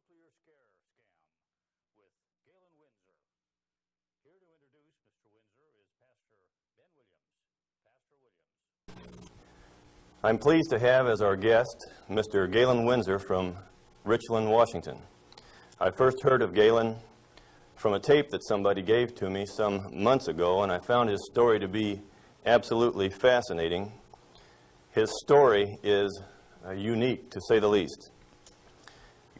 nuclear scare scam with Galen Winsor. Here to introduce Mr. Winsor is Pastor Ben Williams. Pastor Williams. I'm pleased to have as our guest Mr. Galen Winsor from Richland, Washington. I first heard of Galen from a tape that somebody gave to me some months ago, and I found his story to be absolutely fascinating. His story is unique, to say the least.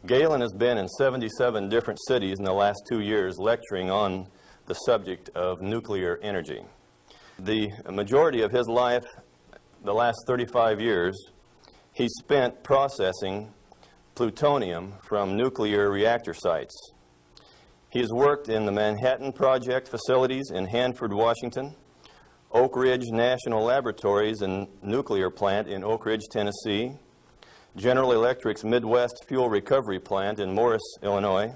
Galen has been in 77 different cities in the last 2 years lecturing on the subject of nuclear energy. The majority of his life, the last 35 years, he spent processing plutonium from nuclear reactor sites. He has worked in the Manhattan Project facilities in Hanford, Washington, Oak Ridge National Laboratories and Nuclear Plant in Oak Ridge, Tennessee, General Electric's Midwest Fuel Recovery Plant in Morris, Illinois,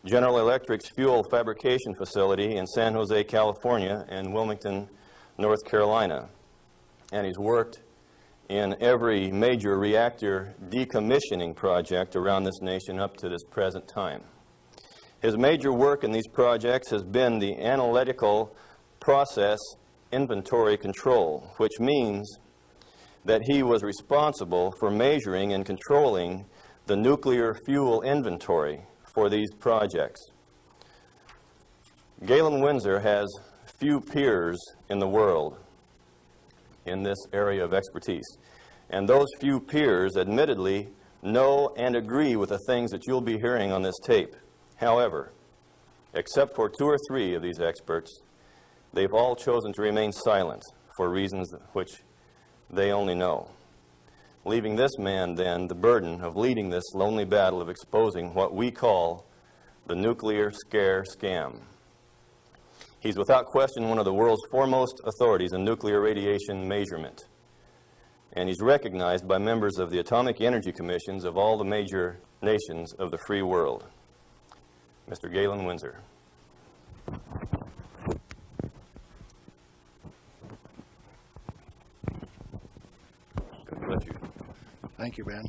General Electric's Fuel Fabrication Facility in San Jose, California, and Wilmington, North Carolina. And he's worked in every major reactor decommissioning project around this nation up to this present time. His major work in these projects has been the analytical process inventory control, which means that he was responsible for measuring and controlling the nuclear fuel inventory for these projects. Galen Winsor has few peers in the world in this area of expertise. And those few peers admittedly know and agree with the things that you'll be hearing on this tape. However, except for 2 or 3 of these experts, they've all chosen to remain silent for reasons which they only know, leaving this man then the burden of leading this lonely battle of exposing what we call the nuclear scare scam. He's without question one of the world's foremost authorities in nuclear radiation measurement, and he's recognized by members of the Atomic Energy Commissions of all the major nations of the free world. Mr. Galen Winsor. God bless you. Thank you, Ben.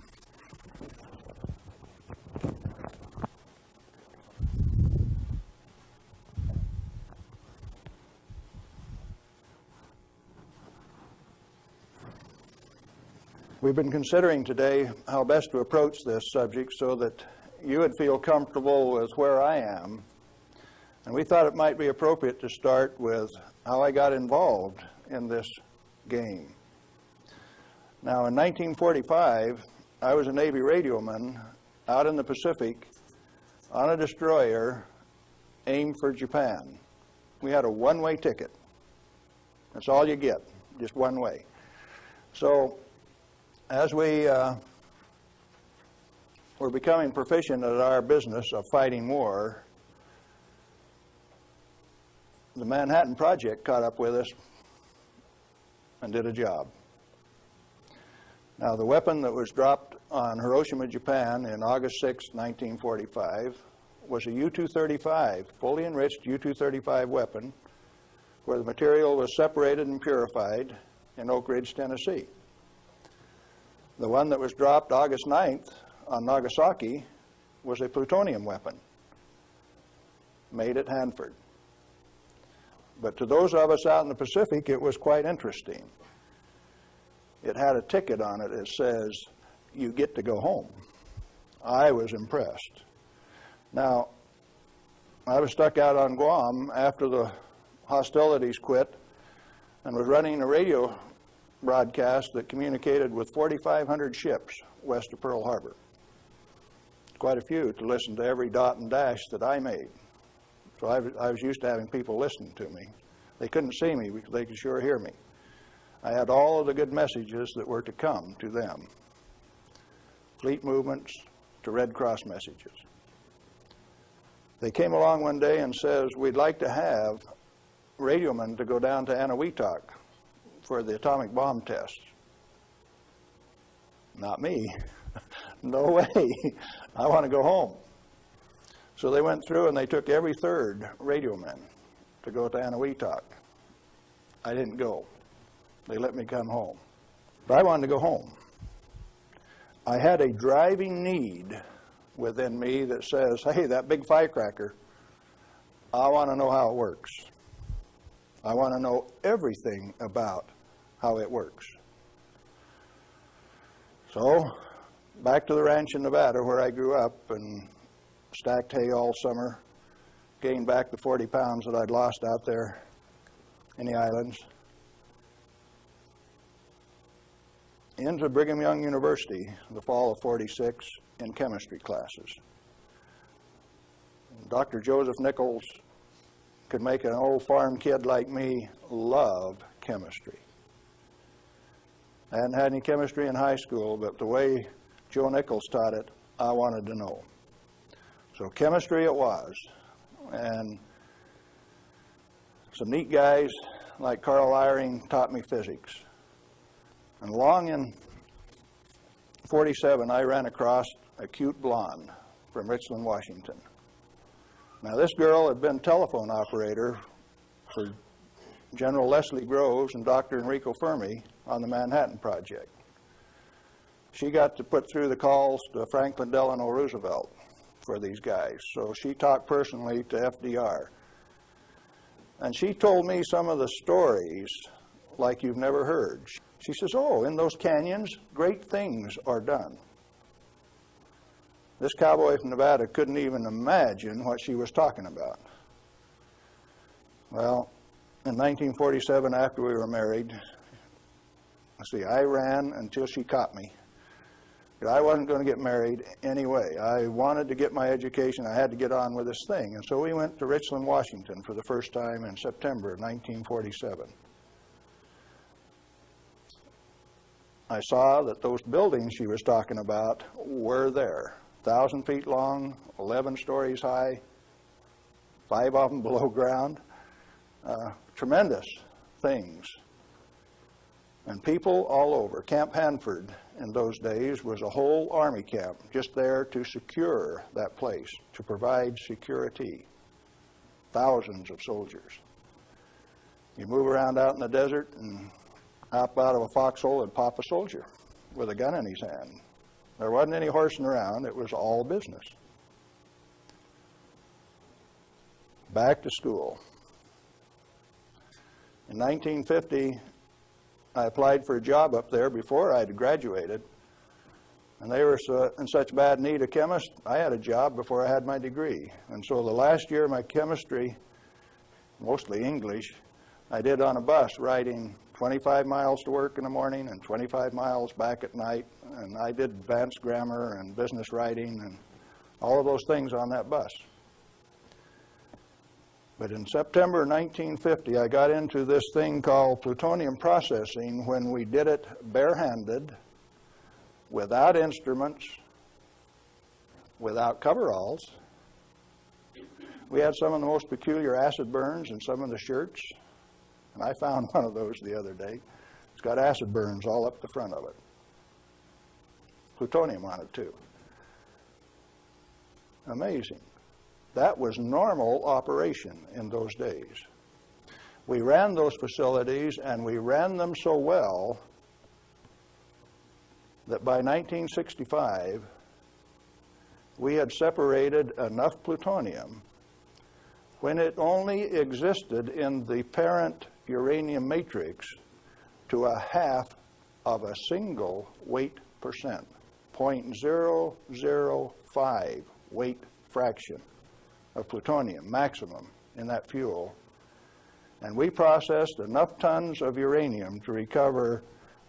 We've been considering today how best to approach this subject so that you would feel comfortable with where I am. And we thought it might be appropriate to start with how I got involved in this game. Now, in 1945, I was a Navy radioman out in the Pacific on a destroyer aimed for Japan. We had a one-way ticket. That's all you get, just one way. So, as we were becoming proficient at our business of fighting war, the Manhattan Project caught up with us and did a job. Now, the weapon that was dropped on Hiroshima, Japan in August 6, 1945 was a U-235, fully enriched U-235 weapon, where the material was separated and purified in Oak Ridge, Tennessee. The one that was dropped August 9th on Nagasaki was a plutonium weapon made at Hanford. But to those of us out in the Pacific, it was quite interesting. It had a ticket on it that says, "You get to go home." I was impressed. Now, I was stuck out on Guam after the hostilities quit and was running a radio broadcast that communicated with 4,500 ships west of Pearl Harbor. Quite a few to listen to every dot and dash that I made. So I was used to having people listen to me. They couldn't see me, because they could sure hear me. I had all of the good messages that were to come to them. Fleet movements to Red Cross messages. They came along one day and says, "We'd like to have radiomen to go down to Eniwetok for the atomic bomb tests." Not me. No way. I want to go home. So they went through and they took every third radioman to go to Eniwetok. I didn't go. They let me come home. But I wanted to go home. I had a driving need within me that says, hey, that big firecracker, I want to know how it works. I want to know everything about how it works. So, back to the ranch in Nevada where I grew up and stacked hay all summer, gained back the 40 pounds that I'd lost out there in the islands. Into Brigham Young University the fall of '46 in chemistry classes. Dr. Joseph Nichols could make an old farm kid like me love chemistry. I hadn't had any chemistry in high school, but the way Joe Nichols taught it, I wanted to know. So chemistry it was. And some neat guys like Carl Eyring taught me physics. And along in '47, I ran across a cute blonde from Richland, Washington. Now, this girl had been telephone operator for General Leslie Groves and Dr. Enrico Fermi on the Manhattan Project. She got to put through the calls to Franklin Delano Roosevelt for these guys, so she talked personally to FDR. And she told me some of the stories like you've never heard. She says, oh, in those canyons, great things are done. This cowboy from Nevada couldn't even imagine what she was talking about. Well, in 1947, after we were married, I ran until she caught me. But I wasn't going to get married anyway. I wanted to get my education. I had to get on with this thing. And so we went to Richland, Washington for the first time in September of 1947. I saw that those buildings she was talking about were there. 1,000 feet long, 11 stories high, 5 of them below ground. Tremendous things. And people all over. Camp Hanford in those days was a whole army camp just there to secure that place, to provide security. Thousands of soldiers. You move around out in the desert and hop out of a foxhole and pop a soldier with a gun in his hand. There wasn't any horsing around. It was all business. Back to school. In 1950, I applied for a job up there before I had graduated, and they were in such bad need of chemists, I had a job before I had my degree. And so the last year of my chemistry, mostly English, I did on a bus, riding 25 miles to work in the morning and 25 miles back at night. And I did advanced grammar and business writing and all of those things on that bus. But in September 1950, I got into this thing called plutonium processing when we did it barehanded, without instruments, without coveralls. We had some of the most peculiar acid burns in some of the shirts. And I found one of those the other day. It's got acid burns all up the front of it. Plutonium on it, too. Amazing. That was normal operation in those days. We ran those facilities, and we ran them so well that by 1965, we had separated enough plutonium when it only existed in the parent uranium matrix to a half of a single weight percent, 0.005 weight fraction of plutonium maximum in that fuel. And we processed enough tons of uranium to recover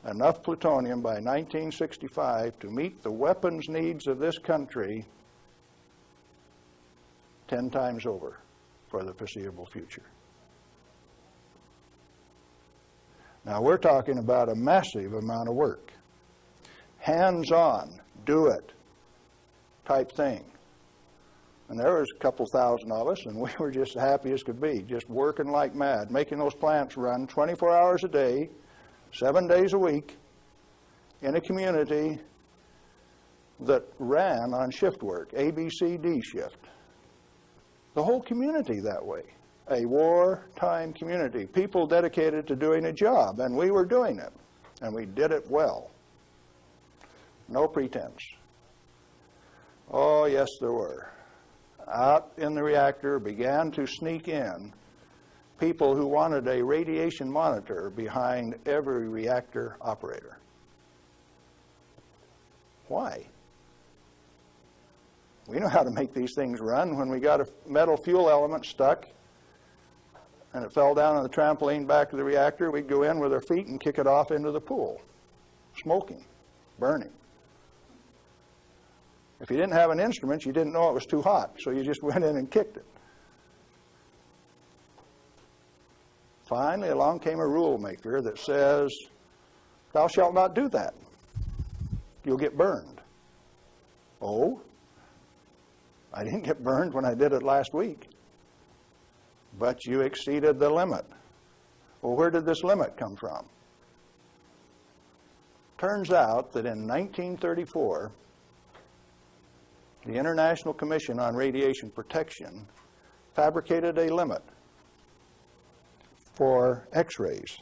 enough plutonium by 1965 to meet the weapons needs of this country 10 times over for the foreseeable future. Now we're talking about a massive amount of work. Hands-on, do it type thing. And there was a couple thousand of us, and we were just happy as could be, just working like mad, making those plants run 24 hours a day, 7 days a week, in a community that ran on shift work, A, B, C, D shift. The whole community that way. A wartime community, people dedicated to doing a job, and we were doing it, and we did it well. No pretense. Oh, yes, there were. Out in the reactor began to sneak in people who wanted a radiation monitor behind every reactor operator. Why? We know how to make these things run. When we got a metal fuel element stuck and it fell down on the trampoline back of the reactor, we'd go in with our feet and kick it off into the pool, smoking, burning. If you didn't have an instrument, you didn't know it was too hot, so you just went in and kicked it. Finally, along came a rule maker that says, thou shalt not do that. You'll get burned. Oh? I didn't get burned when I did it last week. But you exceeded the limit. Well, where did this limit come from? Turns out that in 1934, the International Commission on Radiation Protection fabricated a limit for X-rays.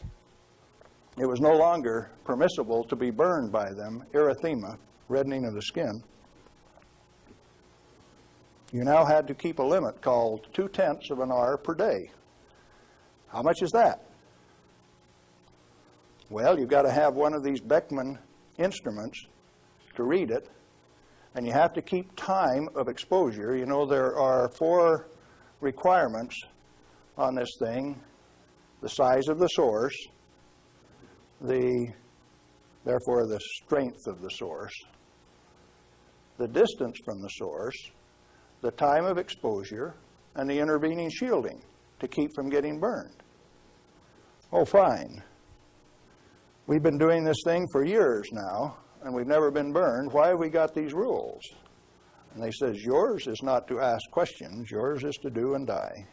It was no longer permissible to be burned by them, erythema, reddening of the skin. You now had to keep a limit called 0.2 of an hour per day. How much is that? Well, you've got to have one of these Beckman instruments to read it, and you have to keep time of exposure. You know, there are 4 requirements on this thing: the size of the source, therefore the strength of the source, the distance from the source, the time of exposure, and the intervening shielding to keep from getting burned. Oh, fine. We've been doing this thing for years now, and we've never been burned. Why have we got these rules? And they says, yours is not to ask questions, yours is to do and die.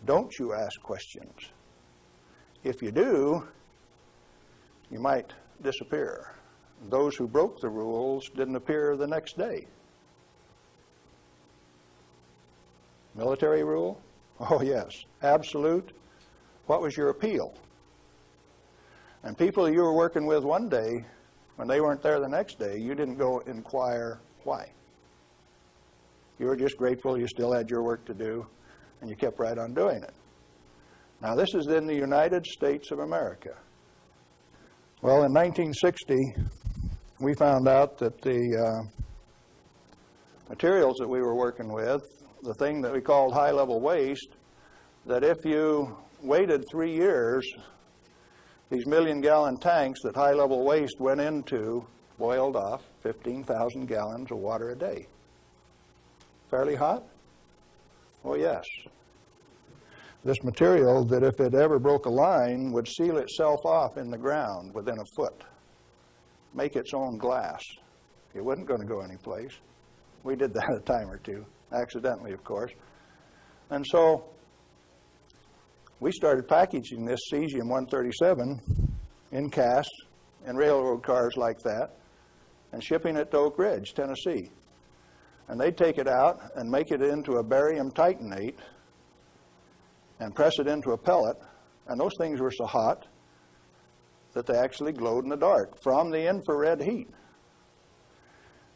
Don't you ask questions. If you do, you might disappear. Those who broke the rules didn't appear the next day. Military rule? Oh, yes. Absolute. What was your appeal? And people you were working with one day, when they weren't there the next day, you didn't go inquire why. You were just grateful you still had your work to do, and you kept right on doing it. Now, this is in the United States of America. Well, in 1960, we found out that the materials that we were working with, the thing that we called high-level waste, that if you waited 3 years, these million-gallon tanks that high-level waste went into boiled off 15,000 gallons of water a day. Fairly hot? Oh, yes. This material, that if it ever broke a line, would seal itself off in the ground within a foot, make its own glass. It wasn't going to go anyplace. We did that a time or two, accidentally, of course. And so we started packaging this cesium-137 in casts in railroad cars like that and shipping it to Oak Ridge, Tennessee. And they'd take it out and make it into a barium titanate and press it into a pellet, and those things were so hot that they actually glowed in the dark from the infrared heat.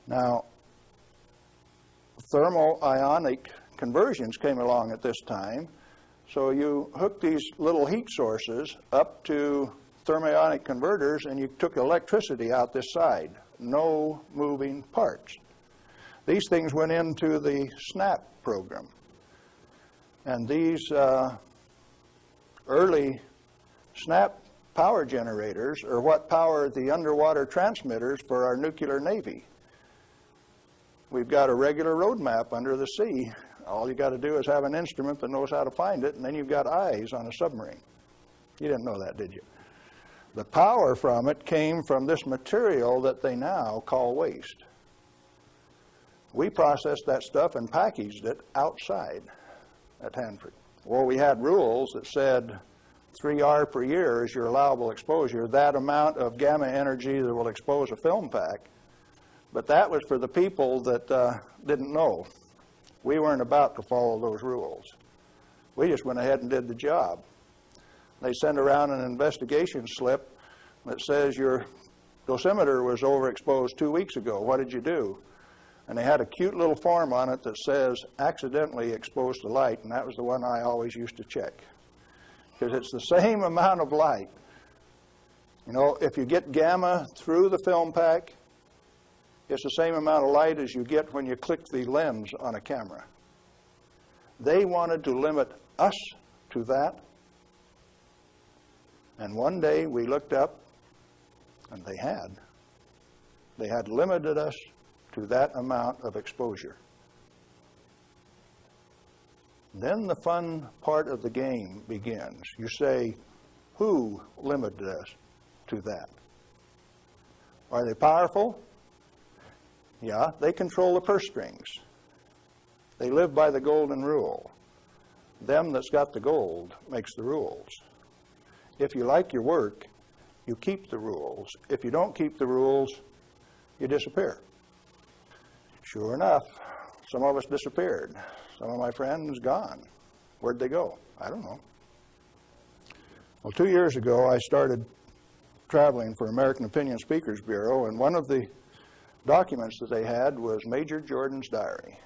Now, thermo-ionic conversions came along at this time, so you hooked these little heat sources up to thermionic converters and you took electricity out this side. No moving parts. These things went into the SNAP program. And these early SNAP power generators are what power the underwater transmitters for our nuclear navy. We've got a regular road map under the sea. All you got to do is have an instrument that knows how to find it, and then you've got eyes on a submarine. You didn't know that, did you? The power from it came from this material that they now call waste. We processed that stuff and packaged it outside at Hanford. Well, we had rules that said 3R per year is your allowable exposure, that amount of gamma energy that will expose a film pack. But that was for the people that didn't know. We weren't about to follow those rules. We just went ahead and did the job. They send around an investigation slip that says your dosimeter was overexposed 2 weeks ago. What did you do? And they had a cute little form on it that says accidentally exposed to light, and that was the one I always used to check. Because it's the same amount of light. You know, if you get gamma through the film pack, it's the same amount of light as you get when you click the lens on a camera. They wanted to limit us to that. And one day we looked up, and they had. They had limited us to that amount of exposure. Then the fun part of the game begins. You say, who limited us to that? Are they powerful? Yeah, they control the purse strings. They live by the golden rule. Them that's got the gold makes the rules. If you like your work, you keep the rules. If you don't keep the rules, you disappear. Sure enough, some of us disappeared. Some of my friends gone. Where'd they go? I don't know. Well, 2 years ago, I started traveling for American Opinion Speakers Bureau, and one of the documents that they had was Major Jordan's diary.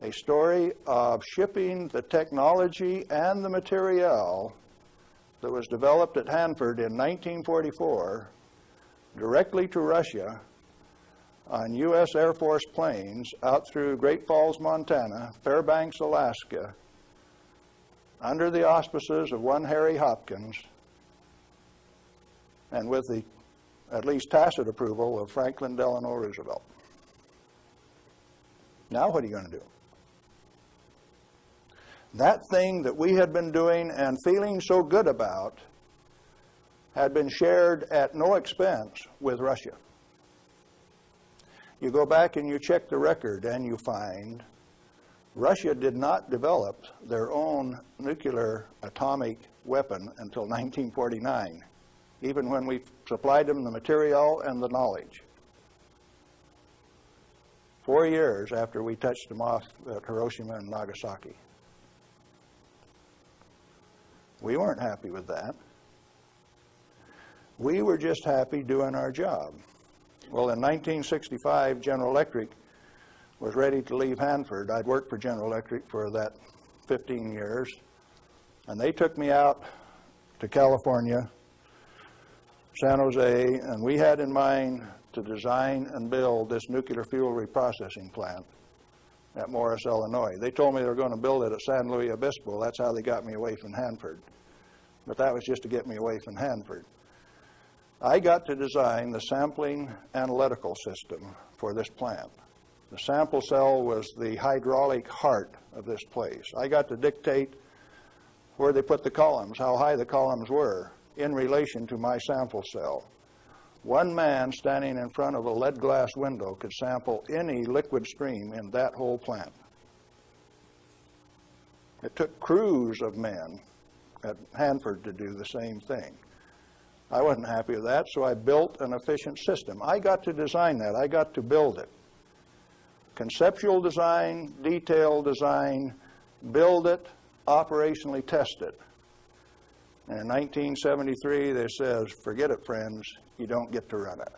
A story of shipping the technology and the material that was developed at Hanford in 1944 directly to Russia on U.S. Air Force planes out through Great Falls, Montana, Fairbanks, Alaska, under the auspices of one Harry Hopkins, and with the at least tacit approval of Franklin Delano Roosevelt. Now what are you going to do? That thing that we had been doing and feeling so good about had been shared at no expense with Russia. You go back and you check the record and you find Russia did not develop their own nuclear atomic weapon until 1949, even when we supplied them the material and the knowledge. 4 years after we touched them off at Hiroshima and Nagasaki. We weren't happy with that. We were just happy doing our job. Well, in 1965, General Electric was ready to leave Hanford. I'd worked for General Electric for that 15 years, and they took me out to California, San Jose, and we had in mind to design and build this nuclear fuel reprocessing plant at Morris, Illinois. They told me they were going to build it at San Luis Obispo. That's how they got me away from Hanford. But that was just to get me away from Hanford. I got to design the sampling analytical system for this plant. The sample cell was the hydraulic heart of this place. I got to dictate where they put the columns, how high the columns were in relation to my sample cell. One man standing in front of a lead glass window could sample any liquid stream in that whole plant. It took crews of men at Hanford to do the same thing. I wasn't happy with that, so I built an efficient system. I got to design that. I got to build it. Conceptual design, detailed design, build it, operationally test it. And in 1973, they says, forget it, friends, you don't get to run it.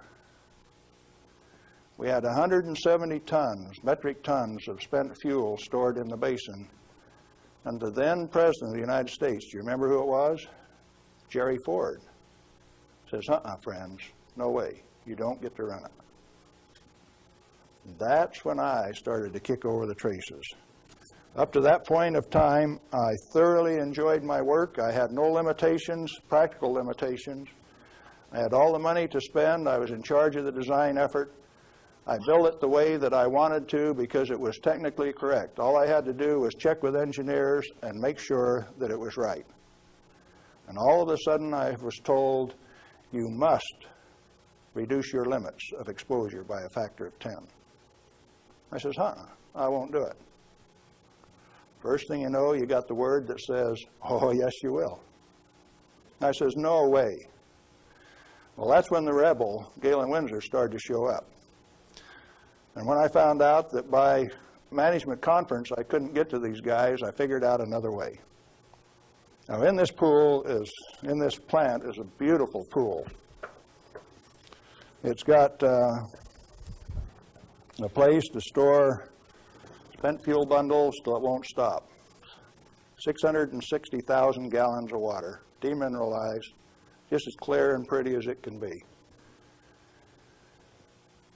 We had 170 tons, metric tons of spent fuel stored in the basin. And the then President of the United States, do you remember who it was? Jerry Ford. Says, friends, no way, you don't get to run it. That's when I started to kick over the traces. Up to that point of time, I thoroughly enjoyed my work. I had no limitations, practical limitations. I had all the money to spend. I was in charge of the design effort. I built it the way that I wanted to because it was technically correct. All I had to do was check with engineers and make sure that it was right. And all of a sudden I was told, you must reduce your limits of exposure by a factor of 10. I says, I won't do it. First thing you know, you got the word that says, oh, yes, you will. I says, no way. Well, that's when the rebel, Galen Winsor, started to show up. And when I found out that by management conference I couldn't get to these guys, I figured out another way. Now, in this plant is a beautiful pool. It's got a place to store spent fuel bundles till it won't stop. 660,000 gallons of water, demineralized, just as clear and pretty as it can be.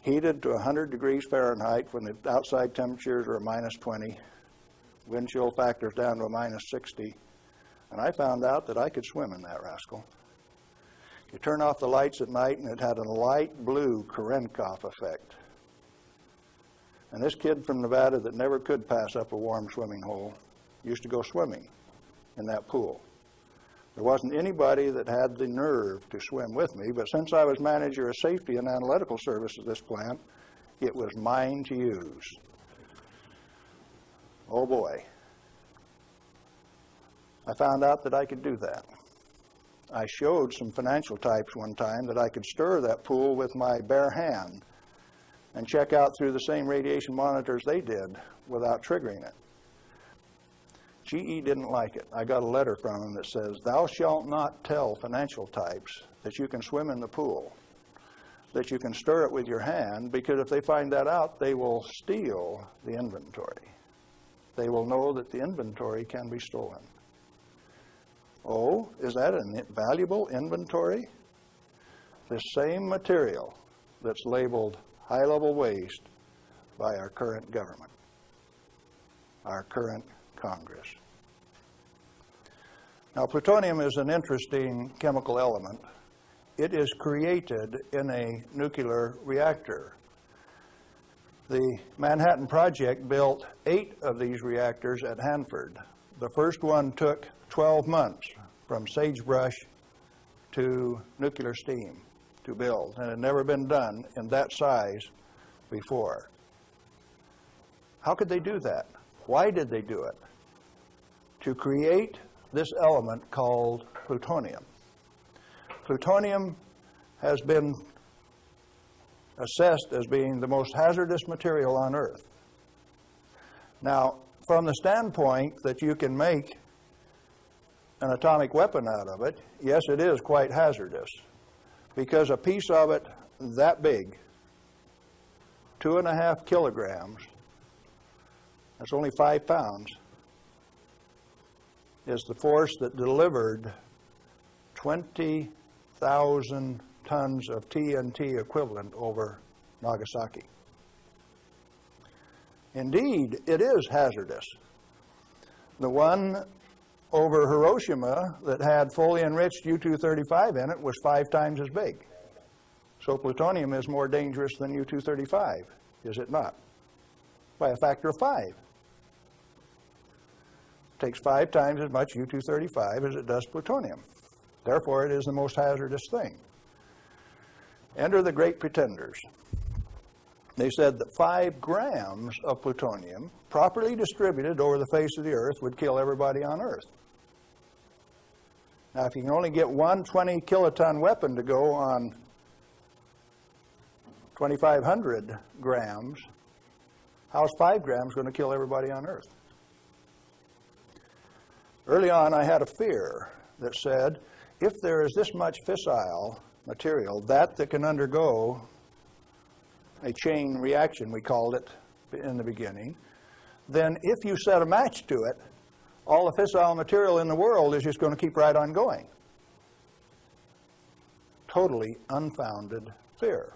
Heated to 100 degrees Fahrenheit when the outside temperatures are minus 20, wind chill factors down to a minus 60, and I found out that I could swim in that rascal. You turn off the lights at night and it had a light blue Cherenkov effect. And this kid from Nevada that never could pass up a warm swimming hole used to go swimming in that pool. There wasn't anybody that had the nerve to swim with me, but since I was manager of safety and analytical service at this plant, it was mine to use. Oh boy. I found out that I could do that. I showed some financial types one time that I could stir that pool with my bare hand and check out through the same radiation monitors they did without triggering it. GE didn't like it. I got a letter from them that says, "Thou shalt not tell financial types that you can swim in the pool, that you can stir it with your hand, because if they find that out, they will steal the inventory. They will know that the inventory can be stolen." Oh, is that a valuable inventory? The same material that's labeled high-level waste by our current government, our current Congress. Now, plutonium is an interesting chemical element. It is created in a nuclear reactor. The Manhattan Project built 8 of these reactors at Hanford. The first one took 12 months from sagebrush to nuclear steam to build, and it had never been done in that size before. How could they do that? Why did they do it? To create this element called plutonium. Plutonium has been assessed as being the most hazardous material on Earth. Now, from the standpoint that you can make an atomic weapon out of it, yes, it is quite hazardous, because a piece of it that big, 2.5 kilograms, that's only 5 pounds, is the force that delivered 20,000 tons of TNT equivalent over Nagasaki. Indeed, it is hazardous. The one over Hiroshima that had fully enriched U-235 in it was 5 times as big. So plutonium is more dangerous than U-235, is it not? By a factor of 5. It takes 5 times as much U-235 as it does plutonium. Therefore, it is the most hazardous thing. Enter the great pretenders. They said that 5 grams of plutonium, properly distributed over the face of the Earth, would kill everybody on Earth. Now, if you can only get one 20-kiloton weapon to go on 2,500 grams, how's 5 grams going to kill everybody on Earth? Early on, I had a fear that said, if there is this much fissile material, that can undergo a chain reaction, we called it in the beginning, then if you set a match to it, all the fissile material in the world is just going to keep right on going. Totally unfounded fear.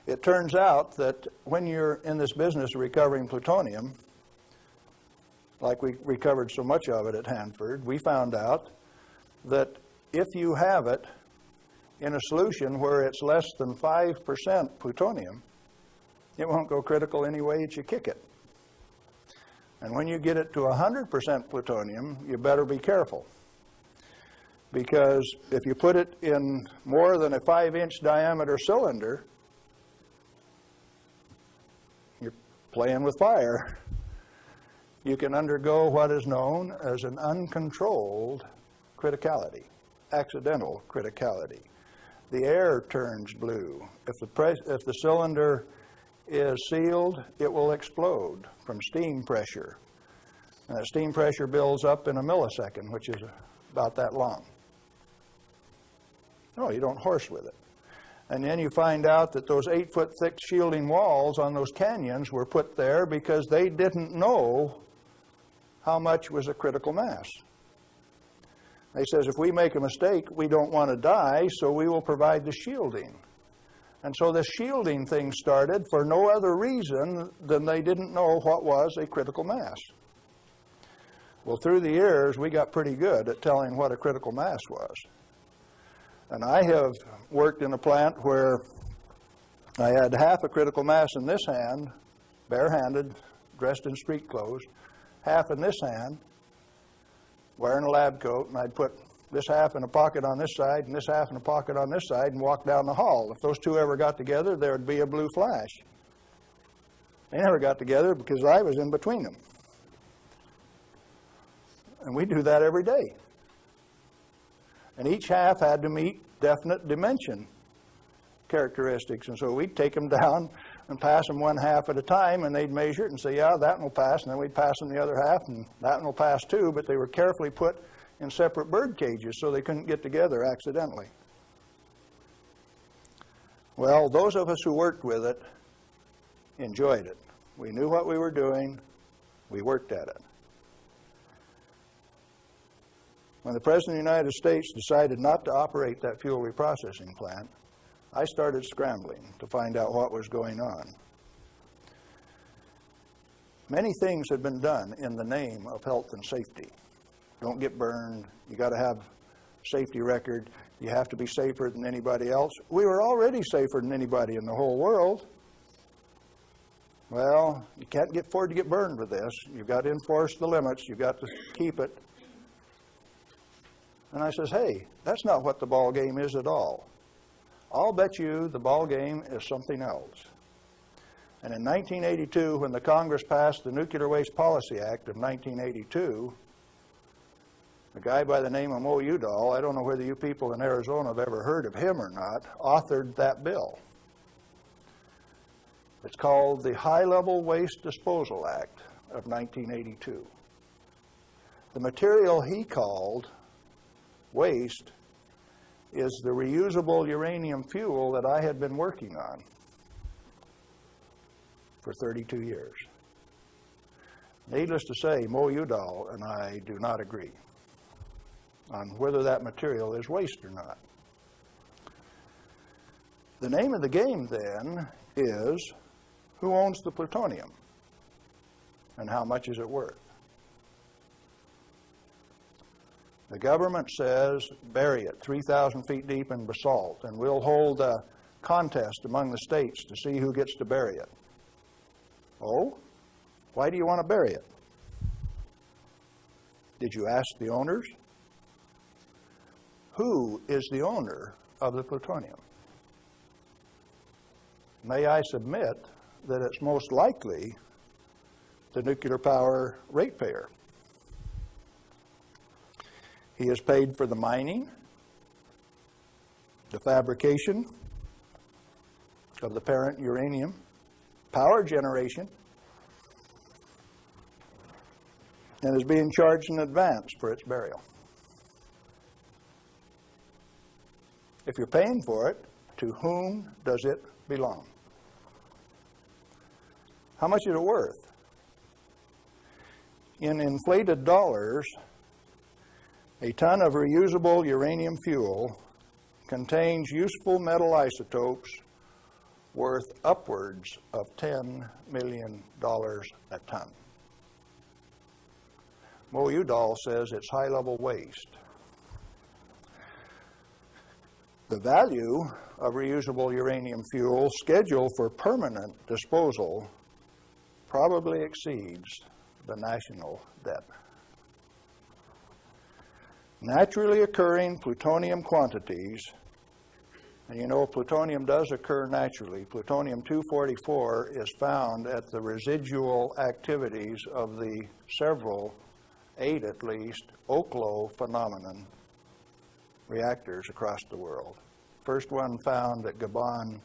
It turns out that when you're in this business of recovering plutonium, like we recovered so much of it at Hanford, we found out that if you have it in a solution where it's less than 5% plutonium, it won't go critical any way that you kick it. And when you get it to 100% plutonium, you better be careful. Because if you put it in more than a 5-inch diameter cylinder, you're playing with fire. You can undergo what is known as an uncontrolled criticality, accidental criticality. The air turns blue. If the cylinder is sealed, it will explode from steam pressure. And that steam pressure builds up in a millisecond, which is about that long. No, you don't horse with it. And then you find out that those 8-foot thick shielding walls on those canyons were put there because they didn't know how much was a critical mass. They says, if we make a mistake, we don't want to die, so we will provide the shielding. And so this shielding thing started for no other reason than they didn't know what was a critical mass. Well, through the years, we got pretty good at telling what a critical mass was. And I have worked in a plant where I had half a critical mass in this hand, barehanded, dressed in street clothes, half in this hand, wearing a lab coat, and I'd put this half in a pocket on this side and this half in a pocket on this side and walk down the hall. If those two ever got together, there would be a blue flash. They never got together because I was in between them. And we do that every day. And each half had to meet definite dimension characteristics. And so we'd take them down and pass them one half at a time, and they'd measure it and say, yeah, that one will pass. And then we'd pass them the other half, and that one will pass too. But they were carefully put in separate bird cages so they couldn't get together accidentally. Well, those of us who worked with it enjoyed it. We knew what we were doing. We worked at it. When the President of the United States decided not to operate that fuel reprocessing plant, I started scrambling to find out what was going on. Many things had been done in the name of health and safety. Don't get burned. You got to have a safety record. You have to be safer than anybody else. We were already safer than anybody in the whole world. Well, you can't afford to get burned with this. You've got to enforce the limits. You've got to keep it. And I says, hey, that's not what the ball game is at all. I'll bet you the ball game is something else. And in 1982, when the Congress passed the Nuclear Waste Policy Act of 1982, a guy by the name of Mo Udall, I don't know whether you people in Arizona have ever heard of him or not, authored that bill. It's called the High-Level Waste Disposal Act of 1982. The material he called waste is the reusable uranium fuel that I had been working on for 32 years. Needless to say, Mo Udall and I do not agree on whether that material is waste or not. The name of the game then is, who owns the plutonium and how much is it worth? The government says, bury it 3,000 feet deep in basalt, and we'll hold a contest among the states to see who gets to bury it. Oh? Why do you want to bury it? Did you ask the owners? Who is the owner of the plutonium? May I submit that it's most likely the nuclear power ratepayer. He is paid for the mining, the fabrication of the parent uranium, power generation, and is being charged in advance for its burial. If you're paying for it, to whom does it belong? How much is it worth? In inflated dollars, a ton of reusable uranium fuel contains useful metal isotopes worth upwards of $10 million a ton. Mo Udall says it's high-level waste. The value of reusable uranium fuel scheduled for permanent disposal probably exceeds the national debt. Naturally occurring plutonium quantities, and you know plutonium does occur naturally. Plutonium-244 is found at the residual activities of the several, 8 at least, Oklo phenomenon reactors across the world. First one found at Gabon,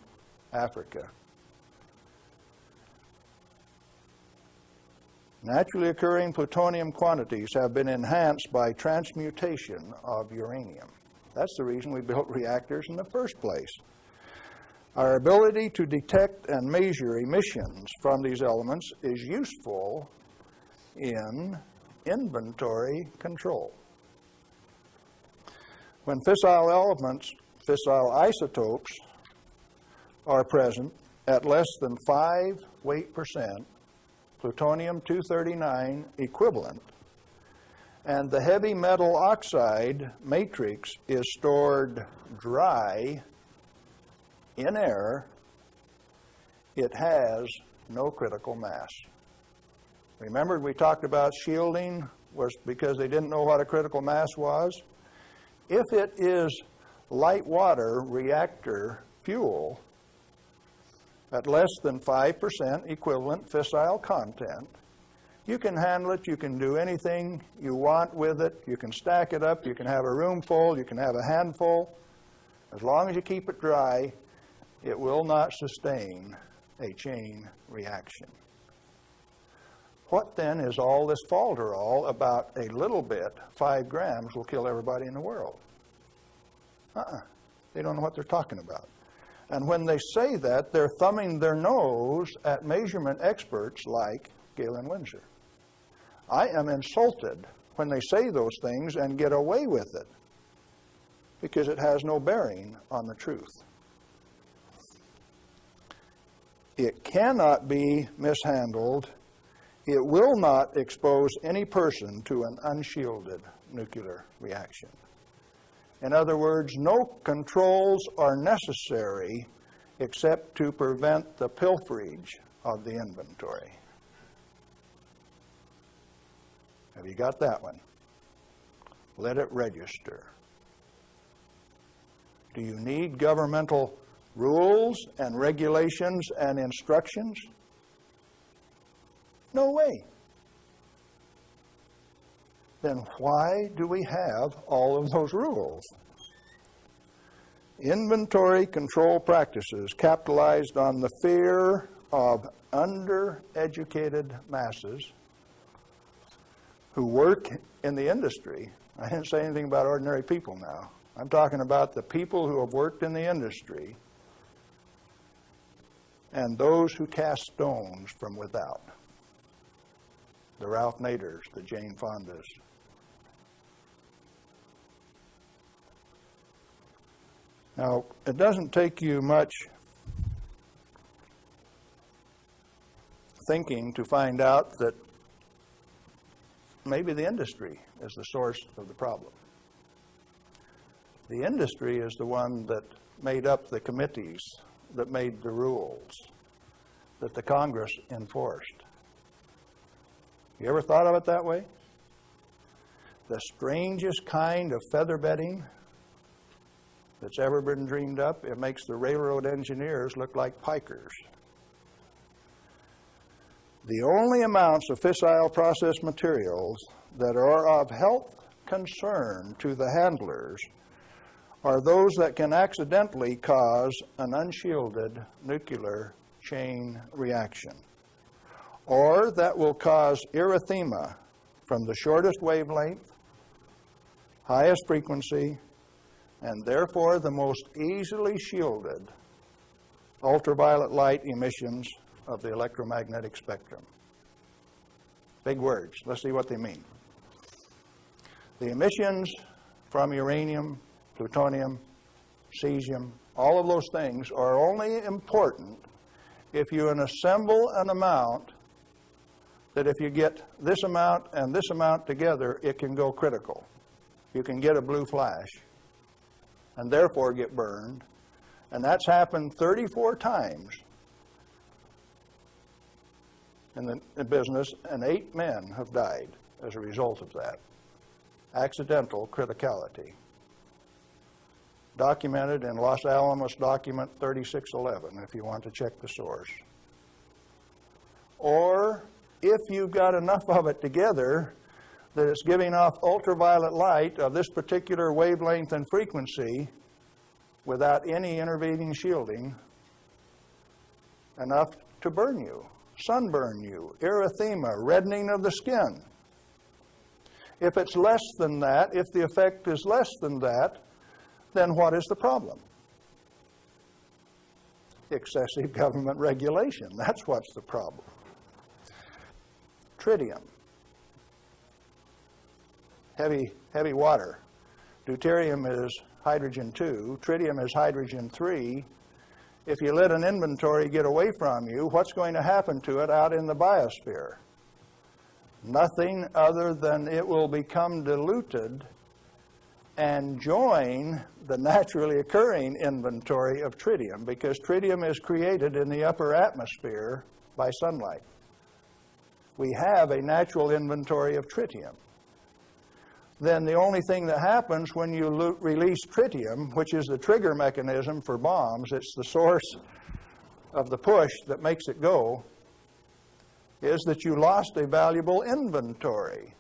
Africa. Naturally occurring plutonium quantities have been enhanced by transmutation of uranium. That's the reason we built reactors in the first place. Our ability to detect and measure emissions from these elements is useful in inventory control. When fissile elements, fissile isotopes, are present at less than 5 weight percent, plutonium-239 equivalent, and the heavy metal oxide matrix is stored dry in air, it has no critical mass. Remember we talked about shielding was because they didn't know what a critical mass was? If it is light water reactor fuel at less than 5% equivalent fissile content, you can handle it, you can do anything you want with it, you can stack it up, you can have a room full, you can have a handful. As long as you keep it dry, it will not sustain a chain reaction. What then is all this falderall about a little bit, 5 grams will kill everybody in the world? They don't know what they're talking about. And when they say that, they're thumbing their nose at measurement experts like Galen Winsor. I am insulted when they say those things and get away with it because it has no bearing on the truth. It cannot be mishandled. It will not expose any person to an unshielded nuclear reaction. In other words, no controls are necessary except to prevent the pilferage of the inventory. Have you got that one? Let it register. Do you need governmental rules and regulations and instructions? No way. Then why do we have all of those rules? Inventory control practices capitalized on the fear of undereducated masses who work in the industry. I didn't say anything about ordinary people now. I'm talking about the people who have worked in the industry and those who cast stones from without. The Ralph Naders, the Jane Fondas. Now, it doesn't take you much thinking to find out that maybe the industry is the source of the problem. The industry is the one that made up the committees that made the rules that the Congress enforced. You ever thought of it that way? The strangest kind of feather bedding that's ever been dreamed up, it makes the railroad engineers look like pikers. The only amounts of fissile process materials that are of health concern to the handlers are those that can accidentally cause an unshielded nuclear chain reaction, or that will cause erythema from the shortest wavelength, highest frequency, and therefore the most easily shielded ultraviolet light emissions of the electromagnetic spectrum. Big words. Let's see what they mean. The emissions from uranium, plutonium, cesium, all of those things are only important if you assemble an amount that if you get this amount and this amount together, it can go critical. You can get a blue flash and therefore get burned. And that's happened 34 times in the business, and 8 men have died as a result of that. Accidental criticality. Documented in Los Alamos document 3611, if you want to check the source. Or if you've got enough of it together that it's giving off ultraviolet light of this particular wavelength and frequency without any intervening shielding, enough to burn you, sunburn you, erythema, reddening of the skin. If it's less than that, if the effect is less than that, then what is the problem? excessive government regulation. That's what's the problem. Tritium. Heavy water. Deuterium is hydrogen 2. Tritium is hydrogen 3. If you let an inventory get away from you, what's going to happen to it out in the biosphere? Nothing other than it will become diluted and join the naturally occurring inventory of tritium, because tritium is created in the upper atmosphere by sunlight. We have a natural inventory of tritium. Then the only thing that happens when you release tritium, which is the trigger mechanism for bombs, it's the source of the push that makes it go, is that you lost a valuable inventory.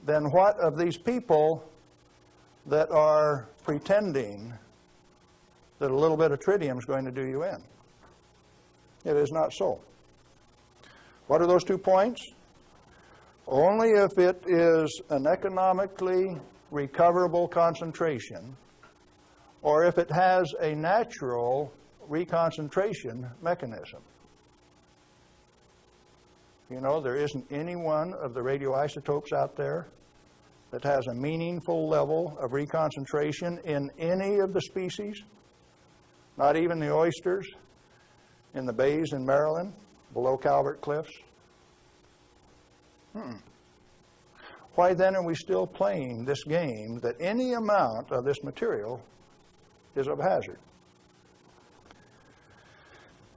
Then what of these people that are pretending that a little bit of tritium is going to do you in? It is not so. What are those 2 points? Only if it is an economically recoverable concentration, or if it has a natural reconcentration mechanism. You know, there isn't any one of the radioisotopes out there that has a meaningful level of reconcentration in any of the species, not even the oysters in the bays in Maryland, below Calvert Cliffs. Why then are we still playing this game that any amount of this material is of hazard?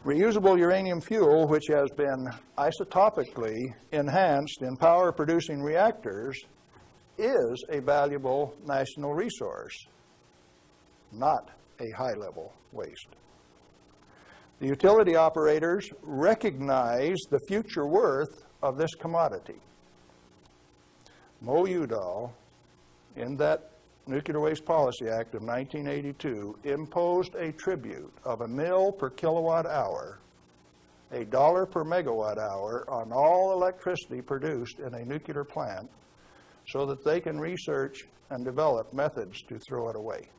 Reusable uranium fuel, which has been isotopically enhanced in power-producing reactors, is a valuable national resource, not a high-level waste. The utility operators recognize the future worth of this commodity. Mo Udall, in that Nuclear Waste Policy Act of 1982, imposed a tribute of $1 per kilowatt hour, $1 per megawatt hour on all electricity produced in a nuclear plant, so that they can research and develop methods to throw it away.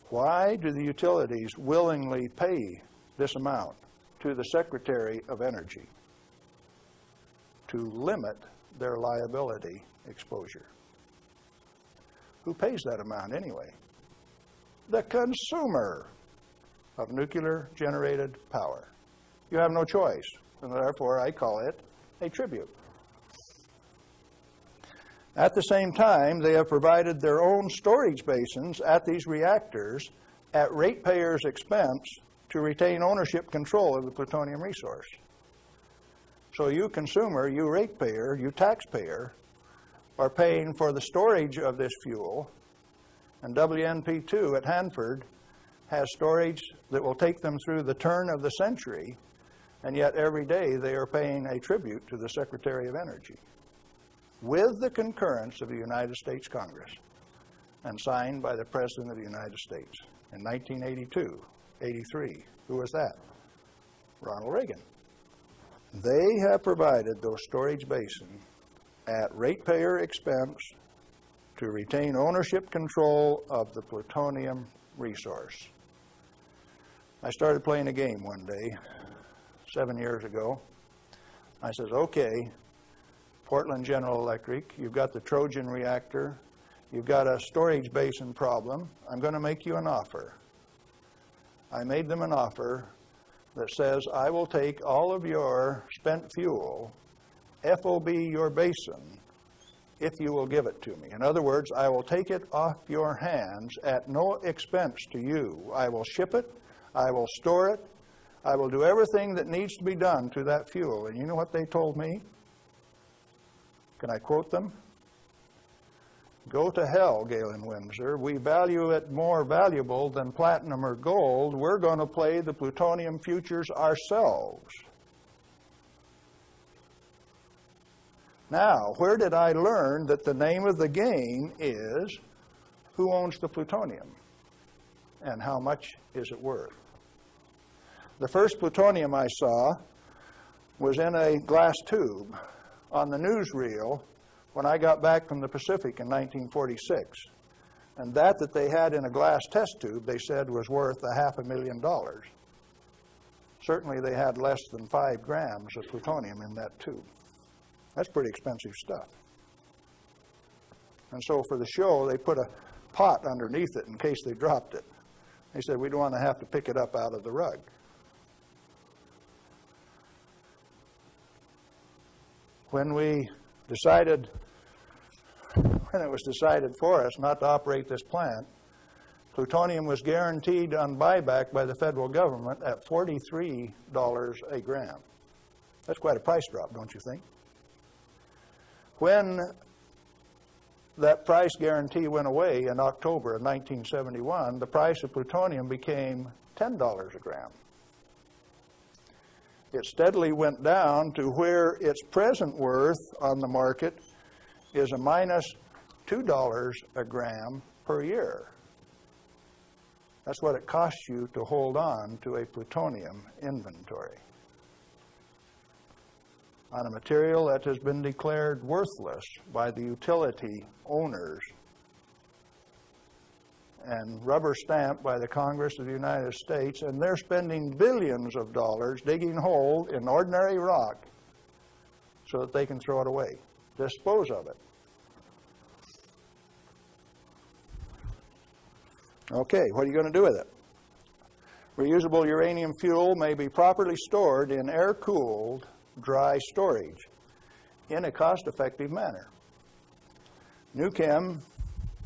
Why do the utilities willingly pay this amount to the Secretary of Energy? To limit their liability exposure. Who pays that amount anyway? The consumer of nuclear generated power. You have no choice, and therefore I call it a tribute. At the same time, they have provided their own storage basins at these reactors at ratepayers' expense to retain ownership control of the plutonium resource. So you consumer, you ratepayer, you taxpayer are paying for the storage of this fuel, and WNP2 at Hanford has storage that will take them through the turn of the century, and yet every day they are paying a tribute to the Secretary of Energy, with the concurrence of the United States Congress, and signed by the President of the United States in 1982, 83. Who was that? Ronald Reagan. They have provided those storage basins at ratepayer expense to retain ownership control of the plutonium resource. I started playing a game one day, 7 years ago. I says, okay, Portland General Electric, you've got the Trojan reactor, you've got a storage basin problem, I'm going to make you an offer. I made them an offer that says, I will take all of your spent fuel, FOB your basin, if you will give it to me. In other words, I will take it off your hands at no expense to you. I will ship it, I will store it, I will do everything that needs to be done to that fuel. And you know what they told me? Can I quote them? Go to hell, Galen Winsor. We value it more valuable than platinum or gold. We're going to play the plutonium futures ourselves. Now, where did I learn that the name of the game is who owns the plutonium and how much is it worth? The first plutonium I saw was in a glass tube on the newsreel when I got back from the Pacific in 1946. And that they had in a glass test tube, they said, was worth $500,000. Certainly they had less than 5 grams of plutonium in that tube. That's pretty expensive stuff. And so for the show, they put a pot underneath it in case they dropped it. They said, we don't want to have to pick it up out of the rug. When it was decided for us not to operate this plant, plutonium was guaranteed on buyback by the federal government at $43 a gram. That's quite a price drop, don't you think? When that price guarantee went away in October of 1971, the price of plutonium became $10 a gram. It steadily went down to where its present worth on the market is a minus $2 a gram per year. That's what it costs you to hold on to a plutonium inventory on a material that has been declared worthless by the utility owners and rubber stamped by the Congress of the United States, and they're spending billions of dollars digging holes in ordinary rock so that they can throw it away, dispose of it. Okay, what are you going to do with it? Reusable uranium fuel may be properly stored in air-cooled, dry storage in a cost-effective manner. Nuchem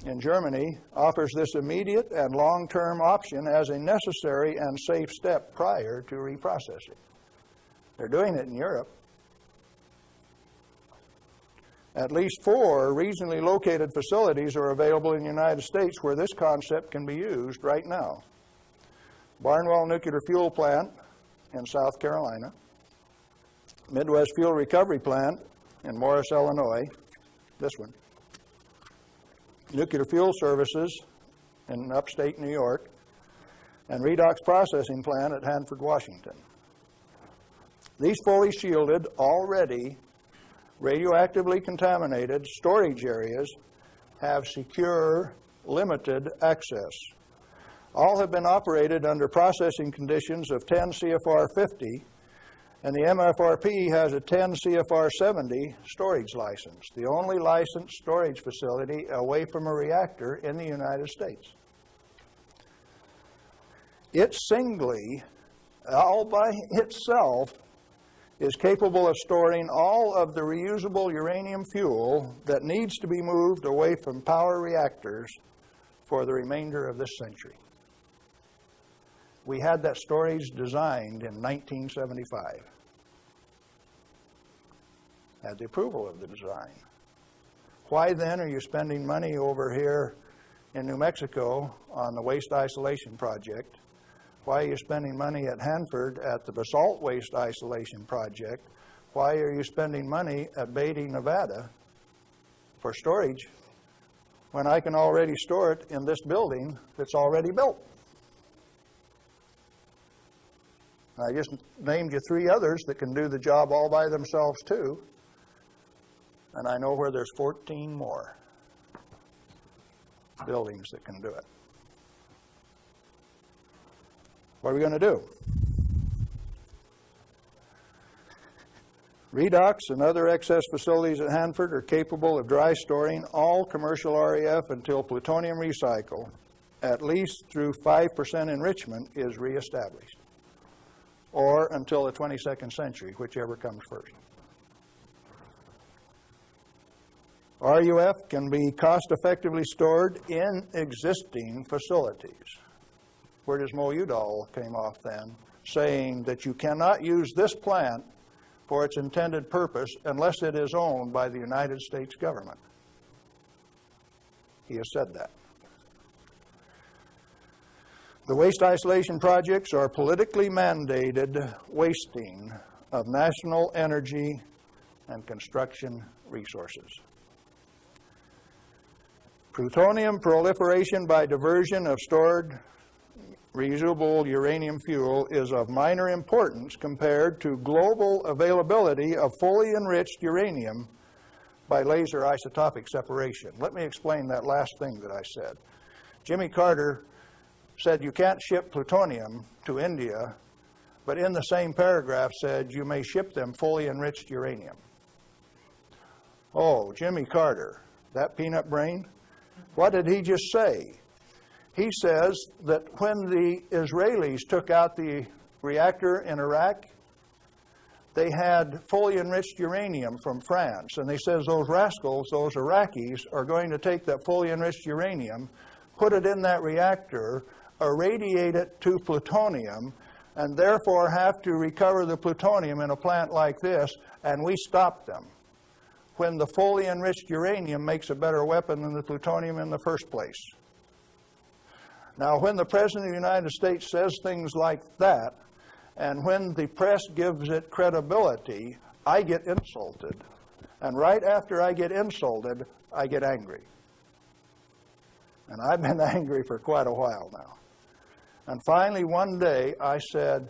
in Germany offers this immediate and long-term option as a necessary and safe step prior to reprocessing. They're doing it in Europe. At least 4 regionally located facilities are available in the United States where this concept can be used right now. Barnwell Nuclear Fuel Plant in South Carolina, Midwest Fuel Recovery Plant in Morris, Illinois, this one, Nuclear Fuel Services in upstate New York, and Redox Processing Plant at Hanford, Washington. These fully shielded, already radioactively contaminated storage areas have secure, limited access. All have been operated under processing conditions of 10 CFR 50, and the MFRP has a 10 CFR 70 storage license, the only licensed storage facility away from a reactor in the United States. It singly, all by itself, is capable of storing all of the reusable uranium fuel that needs to be moved away from power reactors for the remainder of this century. We had that storage designed in 1975. Had the approval of the design. Why then are you spending money over here in New Mexico on the waste isolation project? Why are you spending money at Hanford at the basalt waste isolation project? Why are you spending money at Beatty, Nevada for storage when I can already store it in this building that's already built? I just named you 3 others that can do the job all by themselves too, and I know where there's 14 more buildings that can do it. What are we going to do? Redox and other excess facilities at Hanford are capable of dry storing all commercial REF until plutonium recycle, at least through 5% enrichment, is reestablished, or until the 22nd century, whichever comes first. RUF can be cost-effectively stored in existing facilities. Where does Mo Udall came off then, saying that you cannot use this plant for its intended purpose unless it is owned by the United States government. He has said that. The waste isolation projects are politically mandated wasting of national energy and construction resources. Plutonium proliferation by diversion of stored reusable uranium fuel is of minor importance compared to global availability of fully enriched uranium by laser isotopic separation. Let me explain that last thing that I said. Jimmy Carter said you can't ship plutonium to India, but in the same paragraph said you may ship them fully enriched uranium. Oh, Jimmy Carter, that peanut brain? What did he just say? He says that when the Israelis took out the reactor in Iraq, they had fully enriched uranium from France. And they says those rascals, those Iraqis, are going to take that fully enriched uranium, put it in that reactor, irradiate it to plutonium, and therefore have to recover the plutonium in a plant like this, and we stopped them when the fully enriched uranium makes a better weapon than the plutonium in the first place. Now, when the President of the United States says things like that, and when the press gives it credibility, I get insulted. And right after I get insulted, I get angry. And I've been angry for quite a while now. And finally, one day, I said,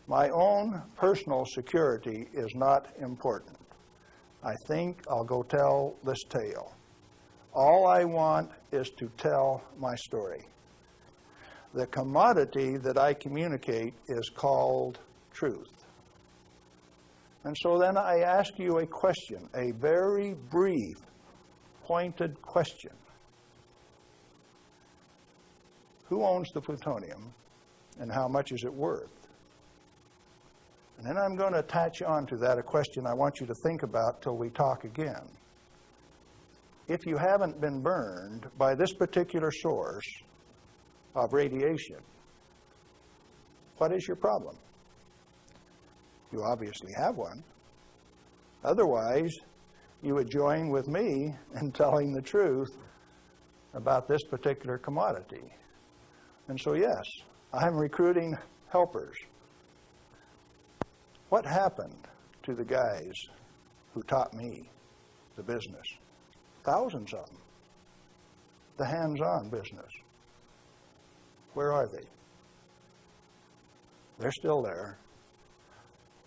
my own personal security is not important. I think I'll go tell this tale. All I want is to tell my story. The commodity that I communicate is called truth. And so then I ask you a question, a very brief, pointed question. Who owns the plutonium, and how much is it worth? And then I'm going to attach on to that a question I want you to think about till we talk again. If you haven't been burned by this particular source of radiation, what is your problem? You obviously have one. Otherwise, you would join with me in telling the truth about this particular commodity. And so, yes, I'm recruiting helpers. What happened to the guys who taught me the business? Thousands of them. The hands-on business. Where are they? They're still there.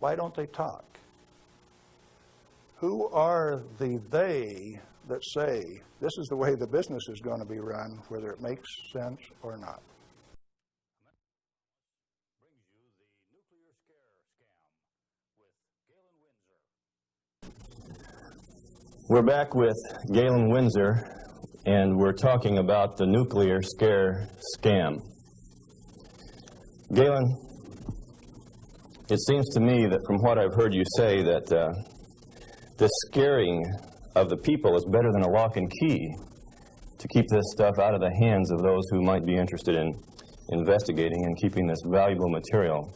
Why don't they talk? Who are the they that say this is the way the business is going to be run, whether it makes sense or not? Brings you the nuclear scare scam with Galen Winsor. We're back with Galen Winsor, and we're talking about the nuclear scare scam. Galen, it seems to me that from what I've heard you say that the scaring of the people is better than a lock and key to keep this stuff out of the hands of those who might be interested in investigating and keeping this valuable material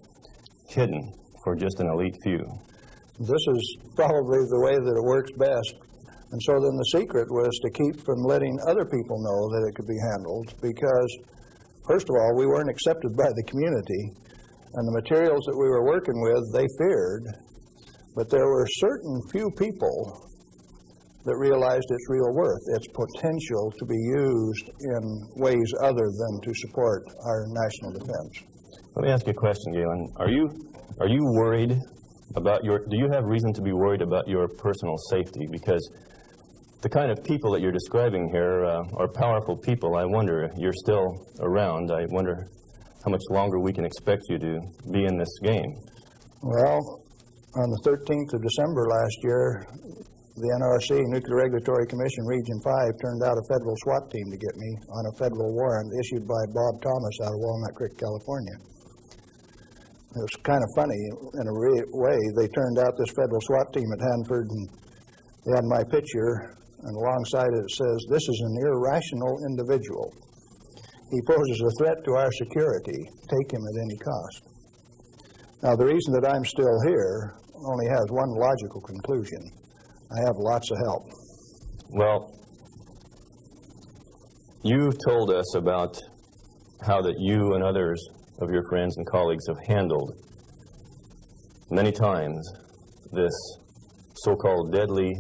hidden for just an elite few. This is probably the way that it works best. And so then the secret was to keep from letting other people know that it could be handled, because, first of all, we weren't accepted by the community, and the materials that we were working with, they feared. But there were certain few people that realized its real worth, its potential to be used in ways other than to support our national defense. Let me ask you a question, Galen. Are you worried about do you have reason to be worried about your personal safety? Because the kind of people that you're describing here are powerful people. I wonder if you're still around. I wonder how much longer we can expect you to be in this game. Well, on the 13th of December last year, the NRC, Nuclear Regulatory Commission, Region 5, turned out a federal SWAT team to get me on a federal warrant issued by Bob Thomas out of Walnut Creek, California. It was kind of funny in a way. They turned out this federal SWAT team at Hanford, and they had my picture, and alongside it says, "This is an irrational individual. He poses a threat to our security. Take him at any cost." Now, the reason that I'm still here only has one logical conclusion. I have lots of help. Well, you've told us about how that you and others of your friends and colleagues have handled many times this so-called deadly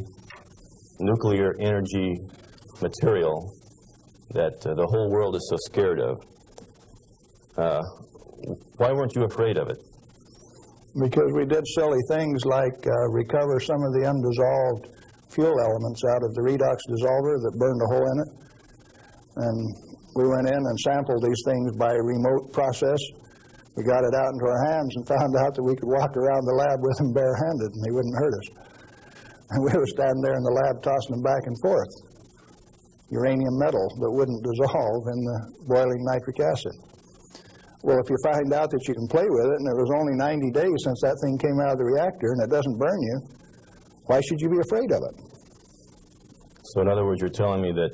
nuclear energy material that the whole world is so scared of. Why weren't you afraid of it? Because we did silly things like recover some of the undissolved fuel elements out of the redox dissolver that burned a hole in it. And we went in and sampled these things by remote process. We got it out into our hands and found out that we could walk around the lab with them barehanded and they wouldn't hurt us. And we were standing there in the lab tossing them back and forth. Uranium metal that wouldn't dissolve in the boiling nitric acid. Well, if you find out that you can play with it and it was only 90 days since that thing came out of the reactor and it doesn't burn you, why should you be afraid of it? So in other words, you're telling me that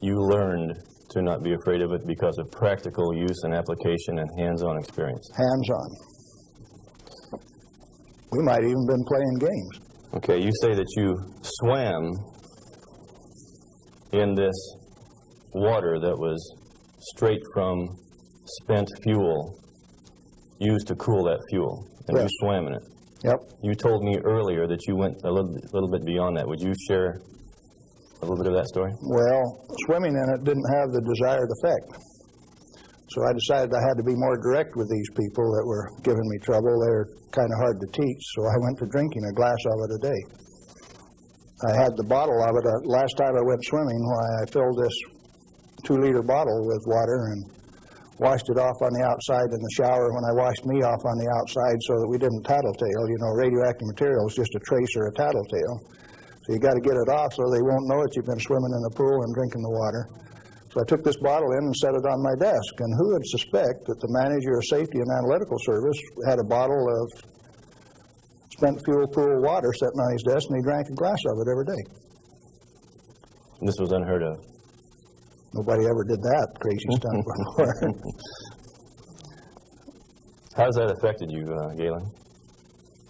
you learned to not be afraid of it because of practical use and application and hands-on experience. Hands-on. We might even been playing games. Okay, you say that you swam in this water that was straight from spent fuel used to cool that fuel, and yes. You swam in it. Yep. You told me earlier that you went a little bit beyond that. Would you share a little bit of that story? Well, swimming in it didn't have the desired effect. So I decided I had to be more direct with these people that were giving me trouble. They were kind of hard to teach, so I went to drinking a glass of it a day. I had the bottle of it. Last time I went swimming, I filled this 2-liter bottle with water and washed it off on the outside in the shower when I washed me off on the outside so that we didn't tattletale. You know, radioactive material is just a trace or a tattletale. So you got to get it off so they won't know that you've been swimming in the pool and drinking the water. So I took this bottle in and set it on my desk. And who would suspect that the manager of safety and analytical service had a bottle of spent fuel pool water sitting on his desk, and he drank a glass of it every day. This was unheard of. Nobody ever did that crazy stuff before. How has that affected you, Galen?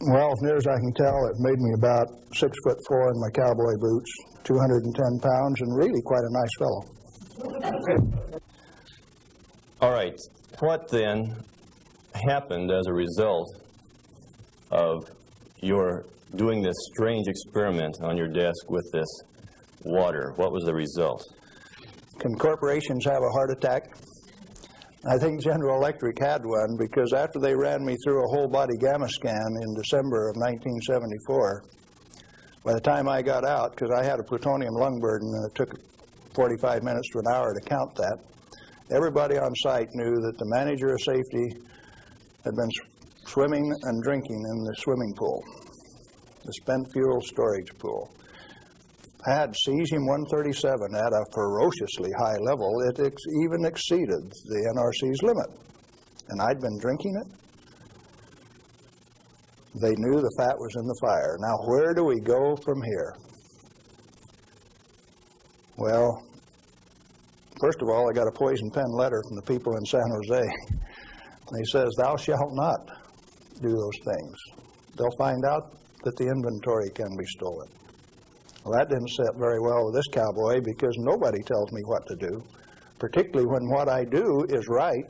Well, as near as I can tell, it made me about 6'4" in my cowboy boots, 210 pounds, and really quite a nice fellow. All right. What then happened as a result of your doing this strange experiment on your desk with this water? What was the result? Can corporations have a heart attack? I think General Electric had one, because after they ran me through a whole body gamma scan in December of 1974, by the time I got out, because I had a plutonium lung burden and it took 45 minutes to an hour to count that, everybody on site knew that the manager of safety had been swimming and drinking in the swimming pool, the spent fuel storage pool. Had cesium-137 at a ferociously high level. It even exceeded the NRC's limit. And I'd been drinking it. They knew the fat was in the fire. Now, where do we go from here? Well, first of all, I got a poison pen letter from the people in San Jose. And he says, "Thou shalt not do those things. They'll find out that the inventory can be stolen." Well, that didn't sit very well with this cowboy, because nobody tells me what to do, particularly when what I do is right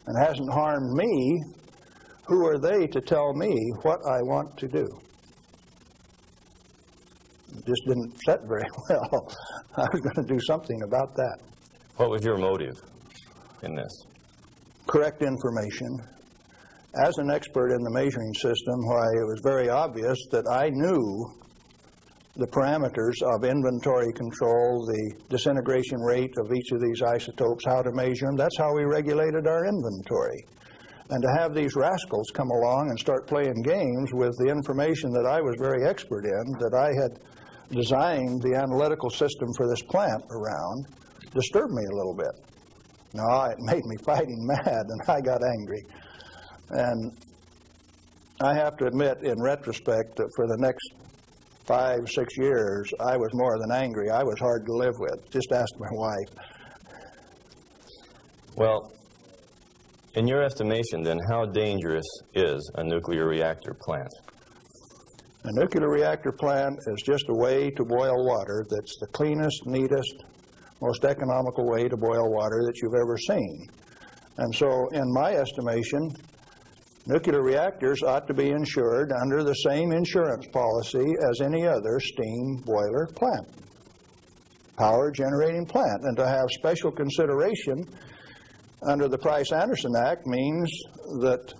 and hasn't harmed me. Who are they to tell me what I want to do? It just didn't sit very well. I was going to do something about that. What was your motive in this? Correct information. As an expert in the measuring system, why, it was very obvious that I knew the parameters of inventory control, the disintegration rate of each of these isotopes, how to measure them. That's how we regulated our inventory. And to have these rascals come along and start playing games with the information that I was very expert in, that I had designed the analytical system for this plant around, disturbed me a little bit. No, it made me fighting mad, and I got angry. And I have to admit, in retrospect, that for the next 5, 6 years, I was more than angry. I was hard to live with. Just ask my wife. Well, in your estimation, then, how dangerous is a nuclear reactor plant? A nuclear reactor plant is just a way to boil water that's the cleanest, neatest, most economical way to boil water that you've ever seen. And so, in my estimation, nuclear reactors ought to be insured under the same insurance policy as any other steam boiler plant, power generating plant. And to have special consideration under the Price-Anderson Act means that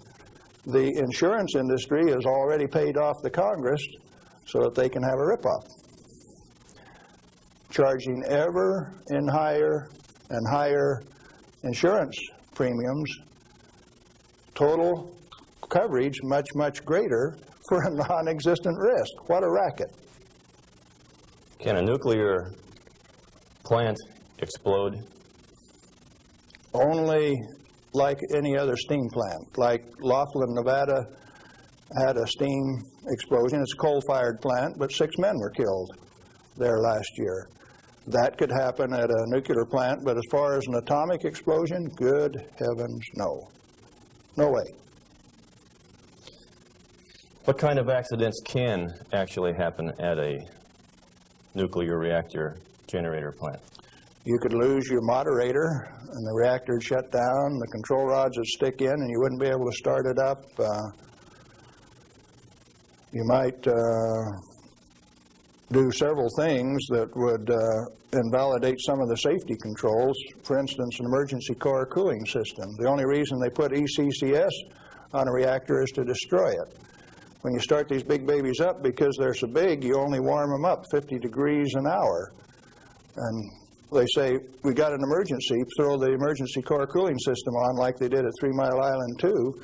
the insurance industry has already paid off the Congress so that they can have a rip-off, charging ever and higher insurance premiums, total coverage much, much greater for a non-existent risk. What a racket. Can a nuclear plant explode? Only like any other steam plant. Like Laughlin, Nevada had a steam explosion. It's a coal-fired plant, but 6 men were killed there last year. That could happen at a nuclear plant, but as far as an atomic explosion, good heavens, no. No way. What kind of accidents can actually happen at a nuclear reactor generator plant? You could lose your moderator and the reactor would shut down, the control rods would stick in and you wouldn't be able to start it up. You might do several things that would invalidate some of the safety controls. For instance, an emergency core cooling system. The only reason they put ECCS on a reactor is to destroy it. When you start these big babies up, because they're so big, you only warm them up 50 degrees an hour. And they say, we got an emergency, throw the emergency core cooling system on like they did at 3 Mile Island 2,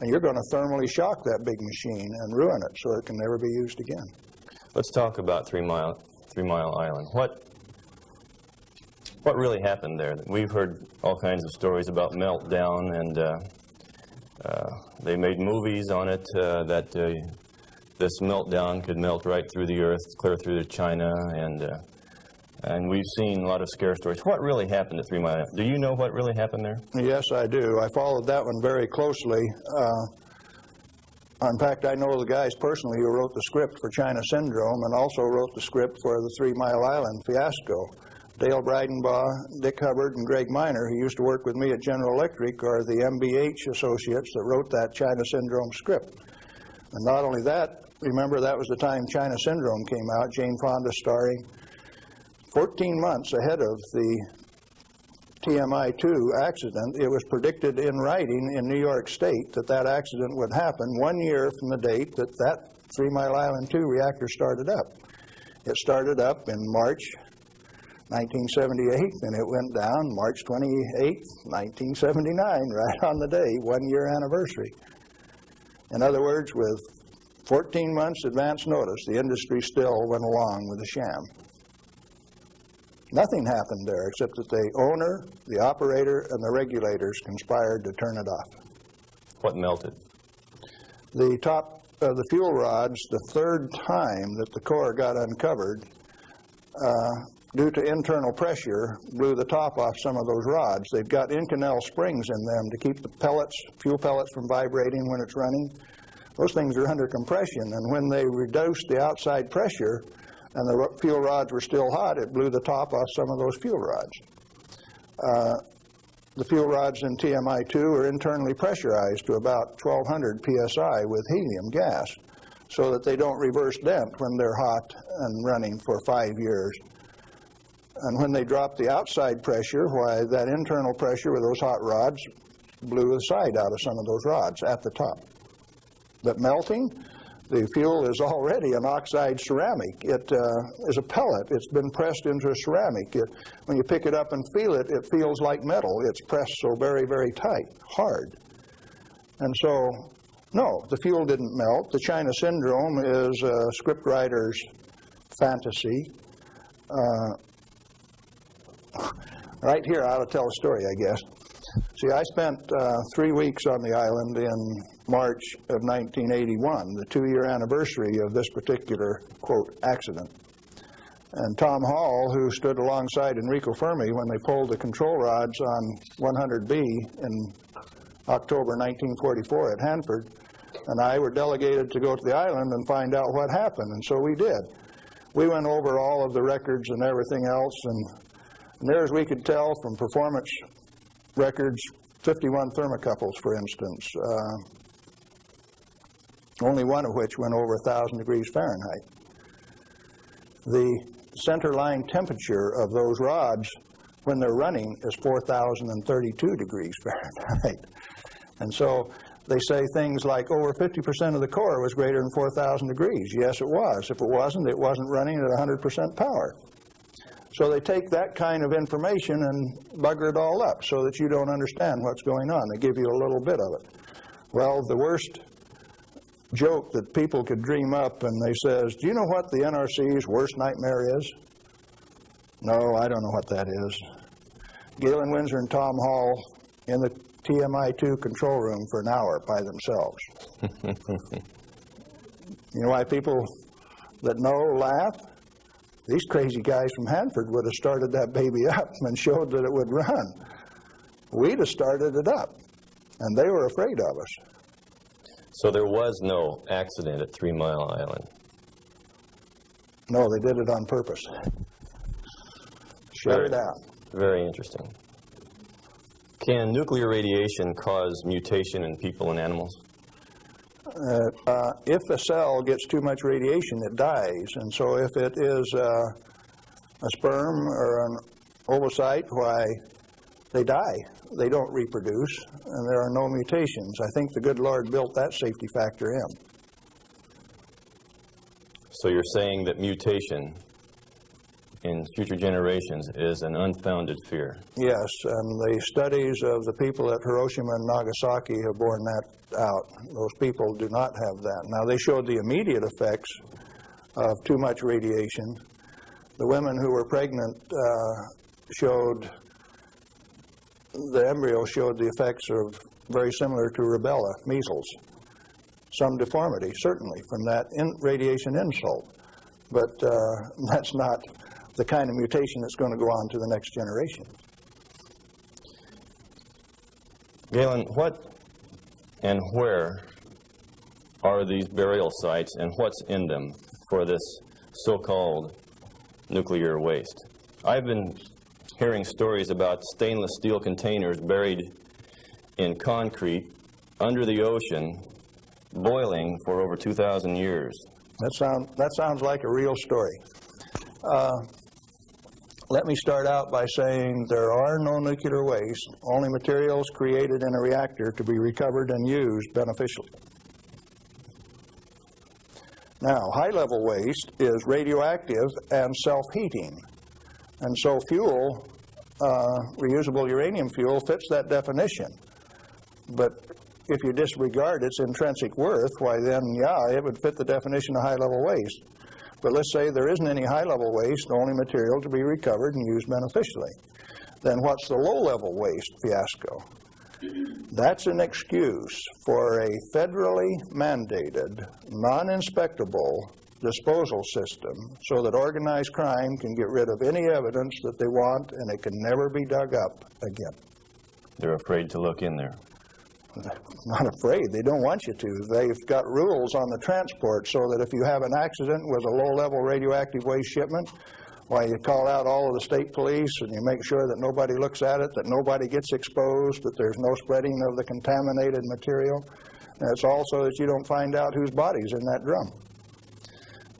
and you're going to thermally shock that big machine and ruin it so it can never be used again. Let's talk about 3 Mile Island. What really happened there? We've heard all kinds of stories about meltdown, and they made movies on it that this meltdown could melt right through the earth, clear through to China, and we've seen a lot of scare stories. What really happened at 3 Mile Island? Do you know what really happened there? Yes, I do. I followed that one very closely. In fact, I know the guys personally who wrote the script for China Syndrome and also wrote the script for the 3 Mile Island fiasco. Dale Breidenbaugh, Dick Hubbard, and Greg Miner, who used to work with me at General Electric, are the MBH associates that wrote that China Syndrome script. And not only that, remember that was the time China Syndrome came out, Jane Fonda starring. 14 months ahead of the TMI-2 accident, it was predicted in writing in New York State that that accident would happen 1 year from the date that that 3 Mile Island 2 reactor started up. It started up in March 1978, and it went down March 28, 1979, right on the day, 1 year anniversary. In other words, with 14 months advance notice, the industry still went along with the sham. Nothing happened there except that the owner, the operator, and the regulators conspired to turn it off. What melted? The top of the fuel rods, the third time that the core got uncovered, due to internal pressure, blew the top off some of those rods. They've got Inconel springs in them to keep the pellets, fuel pellets from vibrating when it's running. Those things are under compression, and when they reduced the outside pressure and the fuel rods were still hot, it blew the top off some of those fuel rods. The fuel rods in TMI-2 are internally pressurized to about 1200 psi with helium gas so that they don't reverse dent when they're hot and running for 5 years. And when they drop the outside pressure, why, that internal pressure with those hot rods blew the side out of some of those rods at the top. But melting, the fuel is already an oxide ceramic. It is a pellet. It's been pressed into a ceramic. When you pick it up and feel it, it feels like metal. It's pressed so very, very tight, hard. And so, no, the fuel didn't melt. The China Syndrome is a scriptwriter's fantasy. Right here, I ought to tell a story, I guess. See, I spent 3 weeks on the island in March of 1981, the 2-year anniversary of this particular, quote, accident. And Tom Hall, who stood alongside Enrico Fermi when they pulled the control rods on 100B in October 1944 at Hanford, and I were delegated to go to the island and find out what happened, and so we did. We went over all of the records and everything else, and there, as we could tell from performance records, 51 thermocouples, for instance, only one of which went over 1,000 degrees Fahrenheit. The center line temperature of those rods when they're running is 4,032 degrees Fahrenheit. And so they say things like over 50% of the core was greater than 4,000 degrees. Yes, it was. If it wasn't running at 100% power. So they take that kind of information and bugger it all up so that you don't understand what's going on. They give you a little bit of it. Well, the worst joke that people could dream up, and they says, do you know what the NRC's worst nightmare is? No, I don't know what that is. Galen Winsor and Tom Hall in the TMI-2 control room for an hour by themselves. You know why people that know laugh? These crazy guys from Hanford would have started that baby up and showed that it would run. We'd have started it up, and they were afraid of us. So there was no accident at 3 Mile Island? No, they did it on purpose. Shut it out. Very interesting. Can nuclear radiation cause mutation in people and animals? If a cell gets too much radiation, it dies. And so if it is a sperm or an ovocyte, why, they die. They don't reproduce, and there are no mutations. I think the good Lord built that safety factor in. So you're saying that mutation in future generations is an unfounded fear? Yes, and the studies of the people at Hiroshima and Nagasaki have borne that out. Those people do not have that. Now, they showed the immediate effects of too much radiation. The women who were pregnant showed, the embryo showed the effects of very similar to rubella, measles. Some deformity, certainly, from that radiation insult. But that's not the kind of mutation that's going to go on to the next generation. Galen, what and where are these burial sites, and what's in them for this so-called nuclear waste? I've been hearing stories about stainless steel containers buried in concrete under the ocean, boiling for over 2,000 years. That sounds like a real story. Let me start out by saying there are no nuclear waste, only materials created in a reactor to be recovered and used beneficially. Now, high-level waste is radioactive and self-heating. And so fuel, reusable uranium fuel, fits that definition. But if you disregard its intrinsic worth, why then, yeah, it would fit the definition of high-level waste. But let's say there isn't any high-level waste, only material to be recovered and used beneficially. Then what's the low-level waste fiasco? That's an excuse for a federally mandated, non-inspectable disposal system so that organized crime can get rid of any evidence that they want, and it can never be dug up again. They're afraid to look in there. Not afraid. They don't want you to. They've got rules on the transport so that if you have an accident with a low-level radioactive waste shipment, why, you call out all of the state police and you make sure that nobody looks at it, that nobody gets exposed, that there's no spreading of the contaminated material. And it's also that you don't find out whose body's in that drum.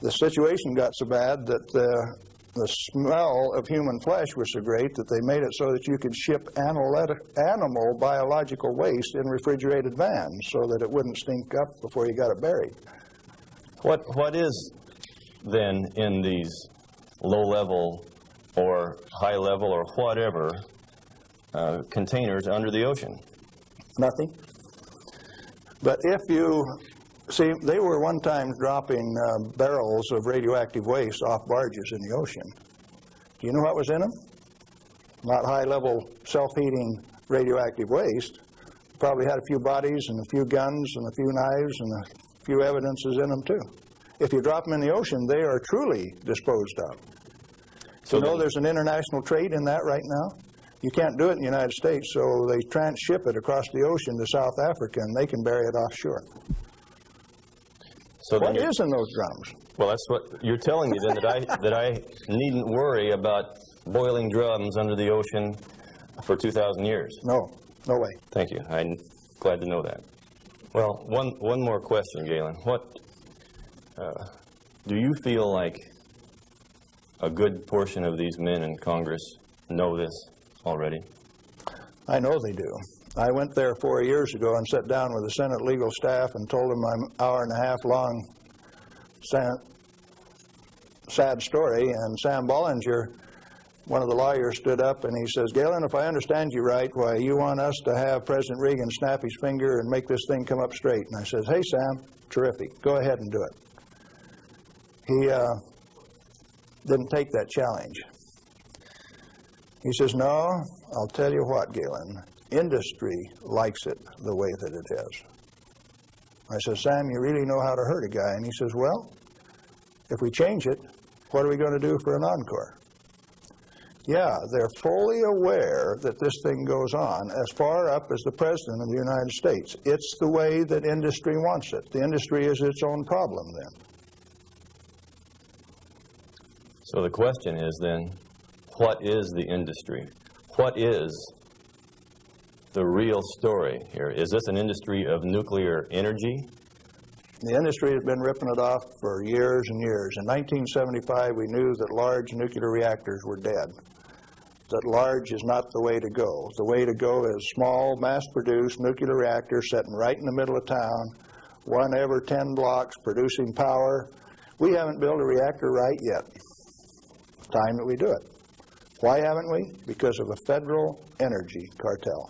The situation got so bad that the smell of human flesh was so great that they made it so that you could ship animal biological waste in refrigerated vans so that it wouldn't stink up before you got it buried. What is then in these low-level or high-level or whatever containers under the ocean? Nothing. But if you see, they were one time dropping barrels of radioactive waste off barges in the ocean. Do you know what was in them? Not high-level self-heating radioactive waste. Probably had a few bodies and a few guns and a few knives and a few evidences in them too. If you drop them in the ocean, they are truly disposed of. So you know there's an international trade in that right now? You can't do it in the United States, so they transship it across the ocean to South Africa, and they can bury it offshore. So what is in those drums? Well, that's what you're telling me then, that I needn't worry about boiling drums under the ocean for 2,000 years. No, no way. Thank you. I'm glad to know that. Well, one more question, Galen. What do you feel like a good portion of these men in Congress know this already? I know they do. I went there 4 years ago and sat down with the Senate legal staff and told them my hour-and-a-half-long sad story, and Sam Bollinger, one of the lawyers, stood up and he says, "Galen, if I understand you right, why you want us to have President Reagan snap his finger and make this thing come up straight." And I says, "Hey, Sam, terrific. Go ahead and do it." He didn't take that challenge. He says, "No, I'll tell you what, Galen, industry likes it the way that it is." I says, "Sam, you really know how to hurt a guy." And he says, "Well, if we change it, what are we going to do for an encore?" Yeah, they're fully aware that this thing goes on as far up as the President of the United States. It's the way that industry wants it. The industry is its own problem then. So the question is then, what is the industry? What is the real story here? Is this an industry of nuclear energy? The industry has been ripping it off for years and years. In 1975, we knew that large nuclear reactors were dead, that large is not the way to go. The way to go is small, mass-produced nuclear reactors sitting right in the middle of town, one every 10 blocks, producing power. We haven't built a reactor right yet. Time that we do it. Why haven't we? Because of a federal energy cartel.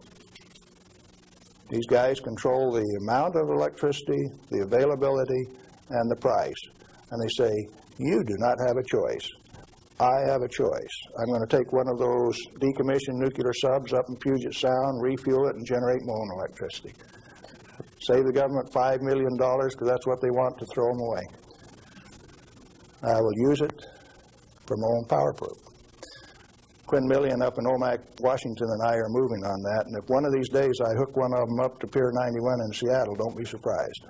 These guys control the amount of electricity, the availability, and the price. And they say, you do not have a choice. I have a choice. I'm going to take one of those decommissioned nuclear subs up in Puget Sound, refuel it, and generate my own electricity. Save the government $5 million because that's what they want to throw them away. I will use it for my own power plant. Quinn Millian up in Omak, Washington, and I are moving on that, and if one of these days I hook one of them up to Pier 91 in Seattle, don't be surprised.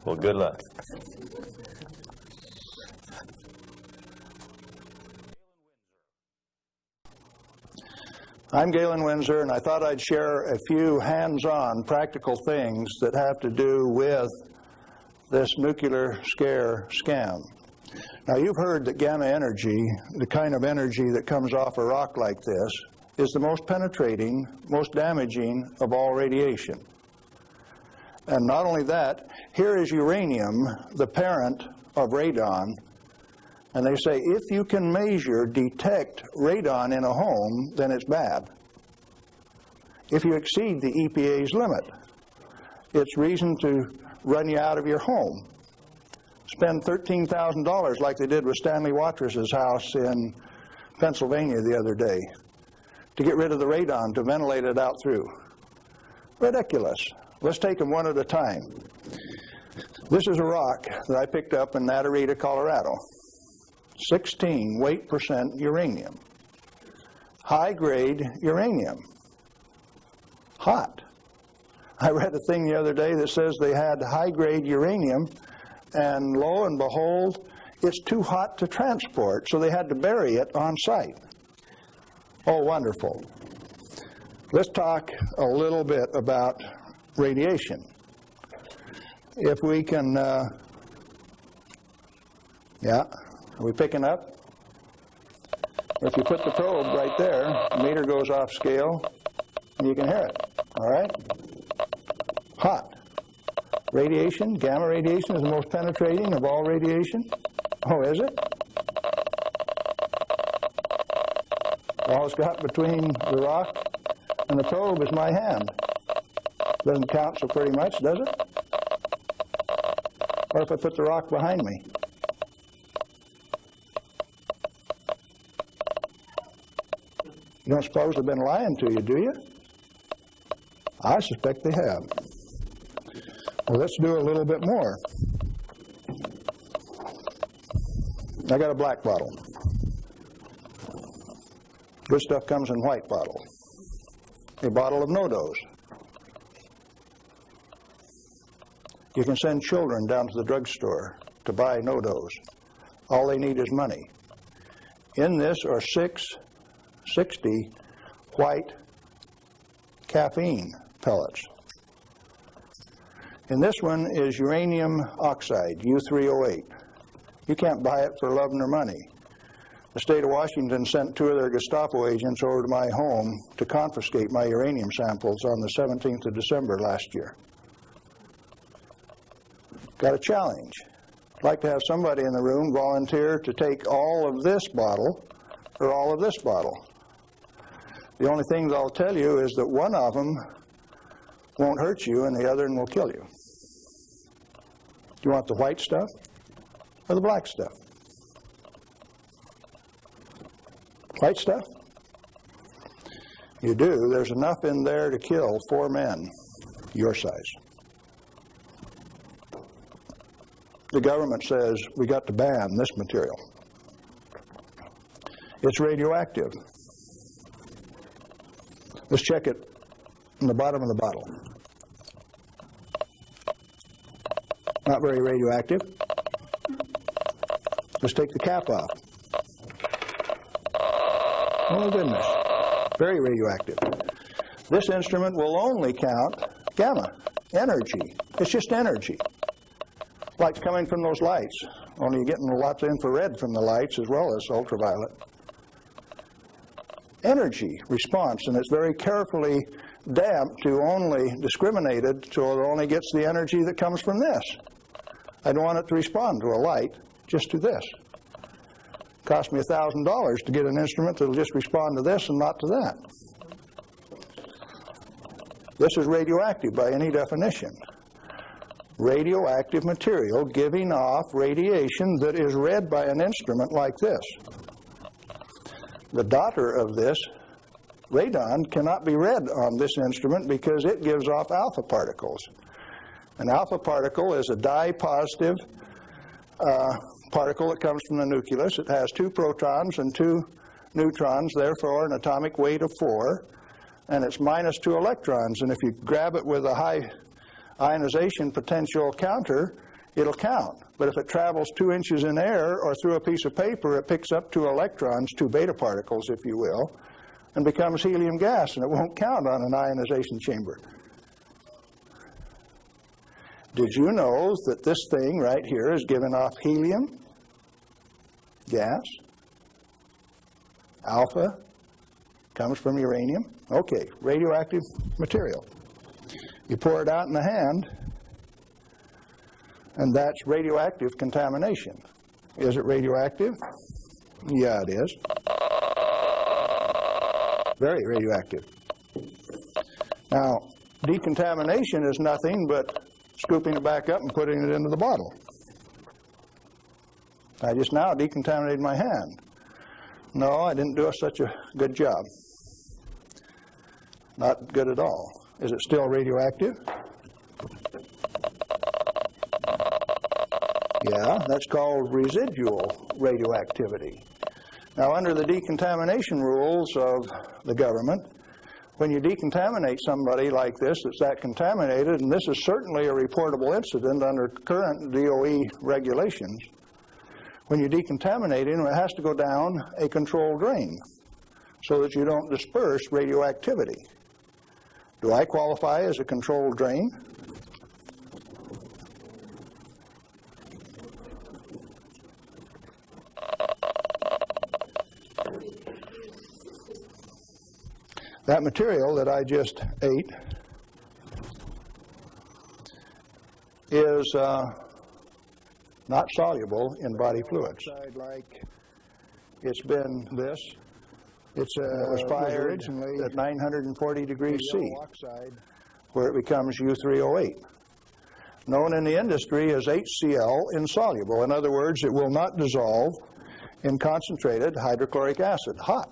Well, good luck. I'm Galen Winsor, and I thought I'd share a few hands-on practical things that have to do with this nuclear scare scam. Now, you've heard that gamma energy, the kind of energy that comes off a rock like this, is the most penetrating, most damaging of all radiation. And not only that, here is uranium, the parent of radon, and they say if you can detect radon in a home, then it's bad. If you exceed the EPA's limit, it's reason to run you out of your home. Spend $13,000 like they did with Stanley Watrous' house in Pennsylvania the other day to get rid of the radon, to ventilate it out through. Ridiculous. Let's take them one at a time. This is a rock that I picked up in Natarita, Colorado. 16 weight % uranium. High-grade uranium. Hot. I read a thing the other day that says they had high-grade uranium, and lo and behold, it's too hot to transport, so they had to bury it on site. Oh, wonderful. Let's talk a little bit about radiation. If we can, yeah, are we picking up? If you put the probe right there, the meter goes off scale, and you can hear it, all right? Hot. Radiation, gamma radiation is the most penetrating of all radiation. Oh, is it? All it's got between the rock and the probe is my hand. Doesn't count so pretty much, does it? What if I put the rock behind me? You don't suppose they've been lying to you, do you? I suspect they have. Well, let's do a little bit more. I got a black bottle. Good stuff comes in white bottle. A bottle of no-dose. You can send children down to the drugstore to buy no-dose. All they need is money. In this are 660 white caffeine pellets. And this one is uranium oxide, U3O8. You can't buy it for love nor money. the state of Washington sent 2 of their Gestapo agents over to my home to confiscate my uranium samples on the 17th of December last year. Got a challenge. I'd like to have somebody in the room volunteer to take all of this bottle or all of this bottle. The only thing that I'll tell you is that one of them won't hurt you and the other one will kill you. Do you want the white stuff or the black stuff? White stuff? You do. There's enough in there to kill 4 men your size. The government says we got to ban this material. It's radioactive. Let's check it in the bottom of the bottle. Not very radioactive. Let's take the cap off. Oh goodness, very radioactive. This instrument will only count gamma, energy. It's just energy. Light's coming from those lights, only you're getting lots of infrared from the lights as well as ultraviolet. Energy response, and it's very carefully damped to only discriminated so it only gets the energy that comes from this. I don't want it to respond to a light, just to this. Cost me $1,000 to get an instrument that will just respond to this and not to that. This is radioactive by any definition. Radioactive material giving off radiation that is read by an instrument like this. The daughter of this, radon, cannot be read on this instrument because it gives off alpha particles. An alpha particle is a dye-positive particle that comes from the nucleus. It has 2 protons and 2 neutrons, therefore an atomic weight of 4, and it's minus 2 electrons. And if you grab it with a high ionization potential counter, it'll count. But if it travels 2 inches in air or through a piece of paper, it picks up 2 electrons, 2 beta particles, if you will, and becomes helium gas, and it won't count on an ionization chamber. Did you know that this thing right here is giving off helium gas? Alpha comes from uranium. Okay, radioactive material. You pour it out in the hand, and that's radioactive contamination. Is it radioactive? Yeah, it is. Very radioactive. Now, decontamination is nothing but scooping it back up and putting it into the bottle. I just now decontaminated my hand. No, I didn't do such a good job. Not good at all. Is it still radioactive? Yeah, that's called residual radioactivity. Now, under the decontamination rules of the government, when you decontaminate somebody like this that's that contaminated, and this is certainly a reportable incident under current DOE regulations, when you decontaminate him, it has to go down a controlled drain so that you don't disperse radioactivity. Do I qualify as a controlled drain? That material that I just ate is not soluble in body fluids. Like it's been this. It was fired originally at 940 degrees C, where it becomes U3O8. Known in the industry as HCl insoluble. In other words, it will not dissolve in concentrated hydrochloric acid, hot.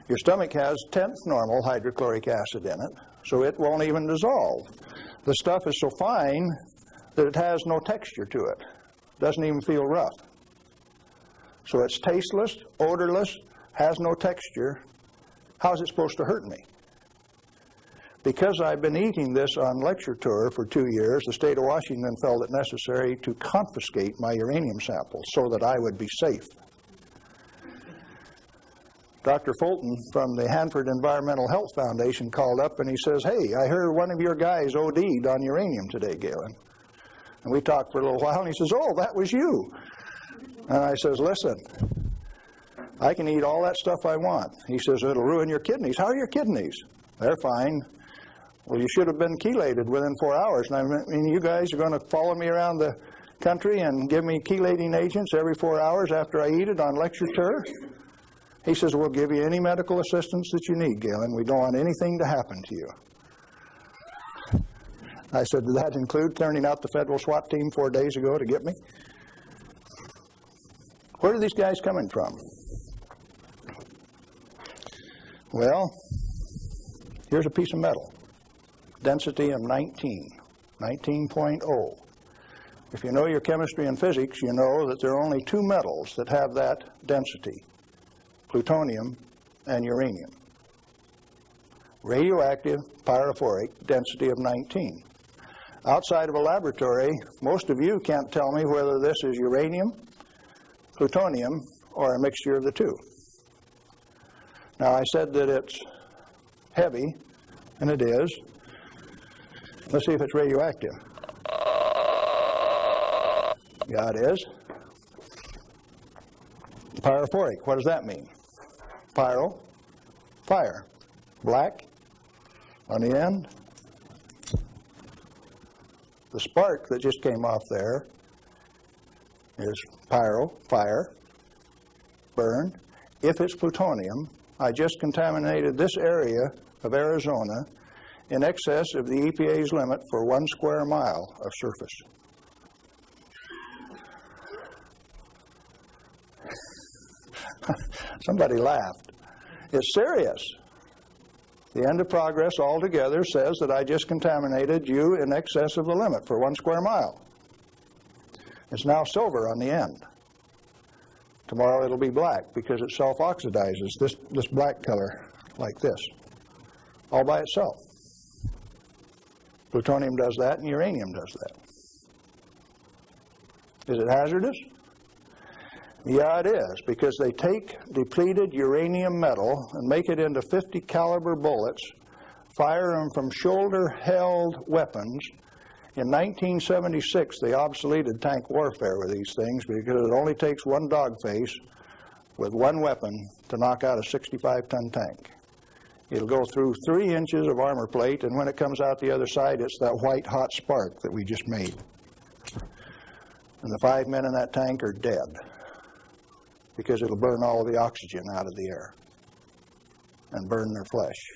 Your stomach has 10th normal hydrochloric acid in it, so it won't even dissolve. The stuff is so fine that it has no texture to it. Doesn't even feel rough. So it's tasteless, odorless, has no texture. How's it supposed to hurt me? Because I've been eating this on lecture tour for 2 years, the state of Washington felt it necessary to confiscate my uranium samples so that I would be safe. Dr. Fulton from the Hanford Environmental Health Foundation called up and he says, "Hey, I heard one of your guys OD'd on uranium today, Galen." And we talked for a little while and he says, "Oh, that was you." And I says, "Listen, I can eat all that stuff I want. He says, it'll ruin your kidneys. How are your kidneys? They're fine. Well, you should have been chelated within 4 hours. And I mean, you guys are going to follow me around the country and give me chelating agents every 4 hours after I eat it on lecture tour? He says, we'll give you any medical assistance that you need, Galen. We don't want anything to happen to you. I said, did that include turning out the federal SWAT team 4 days ago to get me? Where are these guys coming from? Well, here's a piece of metal. Density of 19.0. If you know your chemistry and physics, you know that there are only two metals that have that density, plutonium and uranium. Radioactive, pyrophoric, density of 19. Outside of a laboratory, most of you can't tell me whether this is uranium, plutonium, or a mixture of the two. Now, I said that it's heavy, and it is. Let's see if it's radioactive. Yeah, it is. Pyrophoric, what does that mean? Pyro, fire. Black on the end. The spark that just came off there is pyro, fire, burn. If it's plutonium, I just contaminated this area of Arizona in excess of the EPA's limit for 1 square mile of surface. Somebody laughed. It's serious. The end of progress altogether says that I just contaminated you in excess of the limit for 1 square mile. It's now silver on the end. Tomorrow it'll be black because it self-oxidizes, this black color like this, all by itself. Plutonium does that and uranium does that. Is it hazardous? Yeah, it is, because they take depleted uranium metal and make it into 50 caliber bullets, fire them from shoulder-held weapons. In 1976, they obsoleted tank warfare with these things because it only takes one dog face with one weapon to knock out a 65-ton tank. It'll go through 3 inches of armor plate, and when it comes out the other side, it's that white hot spark that we just made. And the 5 men in that tank are dead, because it'll burn all of the oxygen out of the air and burn their flesh.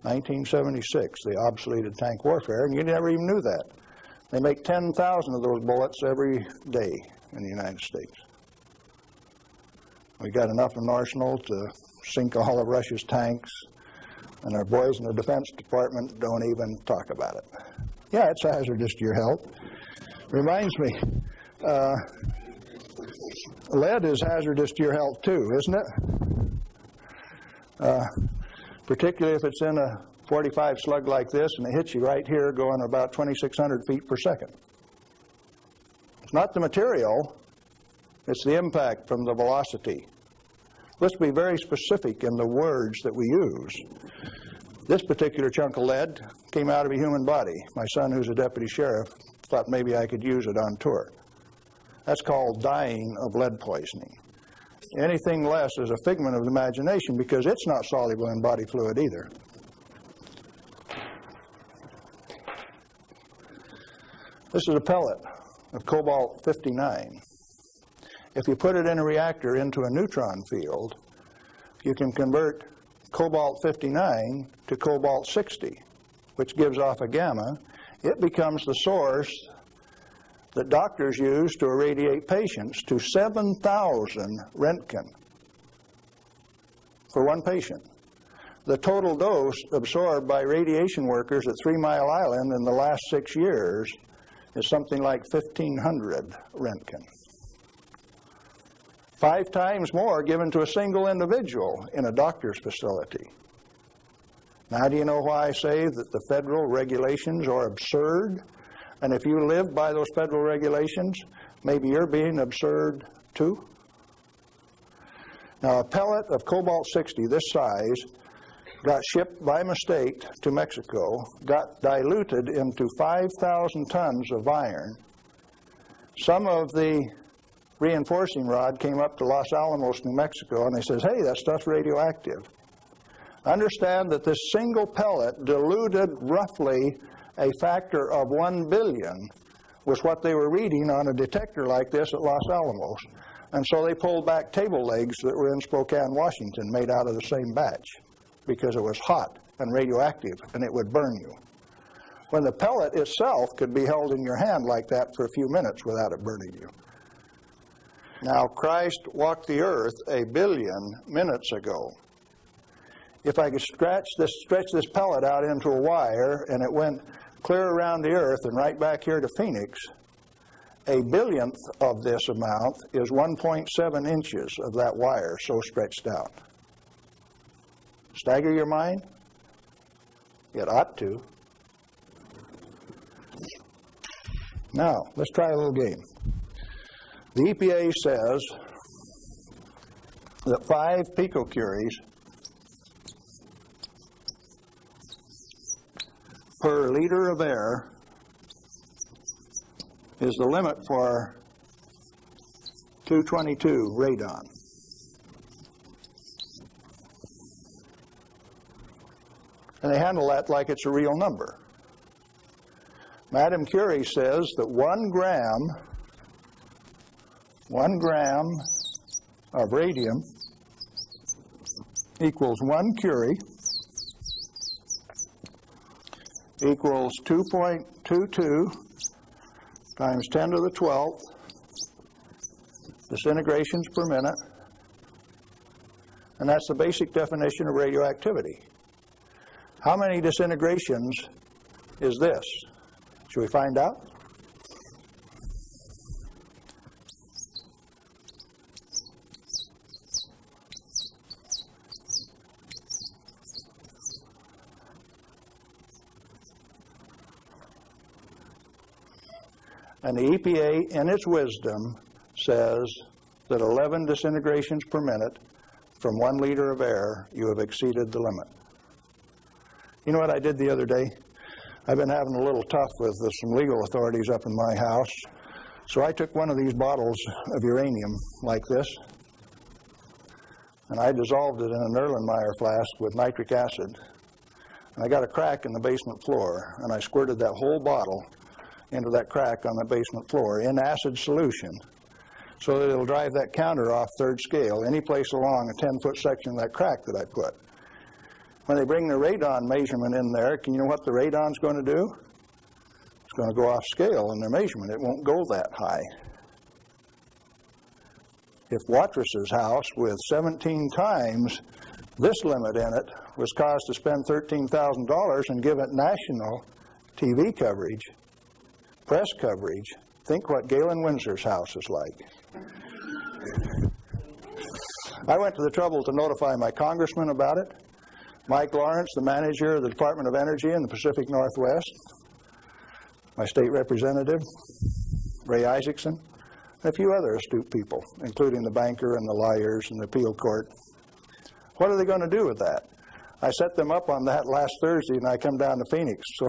1976, they obsoleted tank warfare, and you never even knew that. They make 10,000 of those bullets every day in the United States. We got enough in an arsenal to sink all of Russia's tanks, and our boys in the Defense Department don't even talk about it. Yeah, it's hazardous to your health. Reminds me, lead is hazardous to your health too, isn't it? Particularly if it's in a 45 slug like this and it hits you right here going about 2,600 feet per second. It's not the material, it's the impact from the velocity. Let's be very specific in the words that we use. This particular chunk of lead came out of a human body. My son, who's a deputy sheriff, thought maybe I could use it on tour. That's called dying of lead poisoning. Anything less is a figment of the imagination because it's not soluble in body fluid either. This is a pellet of cobalt-59. If you put it in a reactor into a neutron field, you can convert cobalt-59 to cobalt-60, which gives off a gamma. It becomes the source that doctors use to irradiate patients to 7,000 Röntgen for one patient. The total dose absorbed by radiation workers at 3 Mile Island in the last 6 years is something like 1,500 Röntgen. 5 times more given to a single individual in a doctor's facility. Now, do you know why I say that the federal regulations are absurd? And if you live by those federal regulations, maybe you're being absurd too? Now, a pellet of cobalt-60 this size got shipped by mistake to Mexico, got diluted into 5,000 tons of iron. Some of the reinforcing rod came up to Los Alamos, New Mexico, and they says, hey, that stuff's radioactive. Understand that this single pellet diluted roughly a factor of 1 billion was what they were reading on a detector like this at Los Alamos. And so they pulled back table legs that were in Spokane, Washington, made out of the same batch because it was hot and radioactive and it would burn you. When the pellet itself could be held in your hand like that for a few minutes without it burning you. Now, Christ walked the earth 1 billion minutes ago. If I could stretch this pellet out into a wire and it went clear around the earth and right back here to Phoenix, 1 billionth of this amount is 1.7 inches of that wire so stretched out. Stagger your mind? It ought to. Now, let's try a little game. The EPA says that 5 picocuries per liter of air is the limit for 222 radon. And they handle that like it's a real number. Madame Curie says that 1 gram of radium equals 1 curie equals 2.22 times 10 to the 12th disintegrations per minute, and that's the basic definition of radioactivity. How many disintegrations is this? Should we find out? And the EPA, in its wisdom, says that 11 disintegrations per minute from 1 liter of air, you have exceeded the limit. You know what I did the other day? I've been having a little tough with some legal authorities up in my house. So I took one of these bottles of uranium like this, and I dissolved it in an Erlenmeyer flask with nitric acid. And I got a crack in the basement floor, and I squirted that whole bottle into that crack on the basement floor in acid solution so that it'll drive that counter off 3rd scale any place along a 10-foot section of that crack that I put. When they bring the radon measurement in there, can you know what the radon's going to do? It's going to go off scale in their measurement. It won't go that high. If Watrous' house with 17 times this limit in it was caused to spend $13,000 and give it national TV coverage, press coverage, think what Galen Winsor's house is like. I went to the trouble to notify my congressman about it, Mike Lawrence, the manager of the Department of Energy in the Pacific Northwest, my state representative, Ray Isaacson, and a few other astute people, including the banker and the lawyers and the appeal court. What are they going to do with that? I set them up on that last Thursday, and I come down to Phoenix, so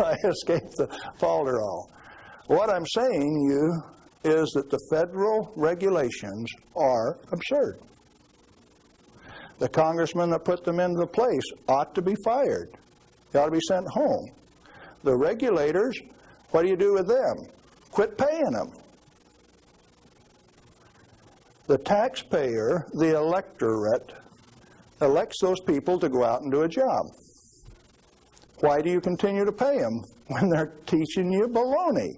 I escaped the falderall. What I'm saying to you is that the federal regulations are absurd. The congressman that put them into place ought to be fired. They ought to be sent home. The regulators, what do you do with them? Quit paying them. The taxpayer, the electorate, elects those people to go out and do a job. Why do you continue to pay them when they're teaching you baloney?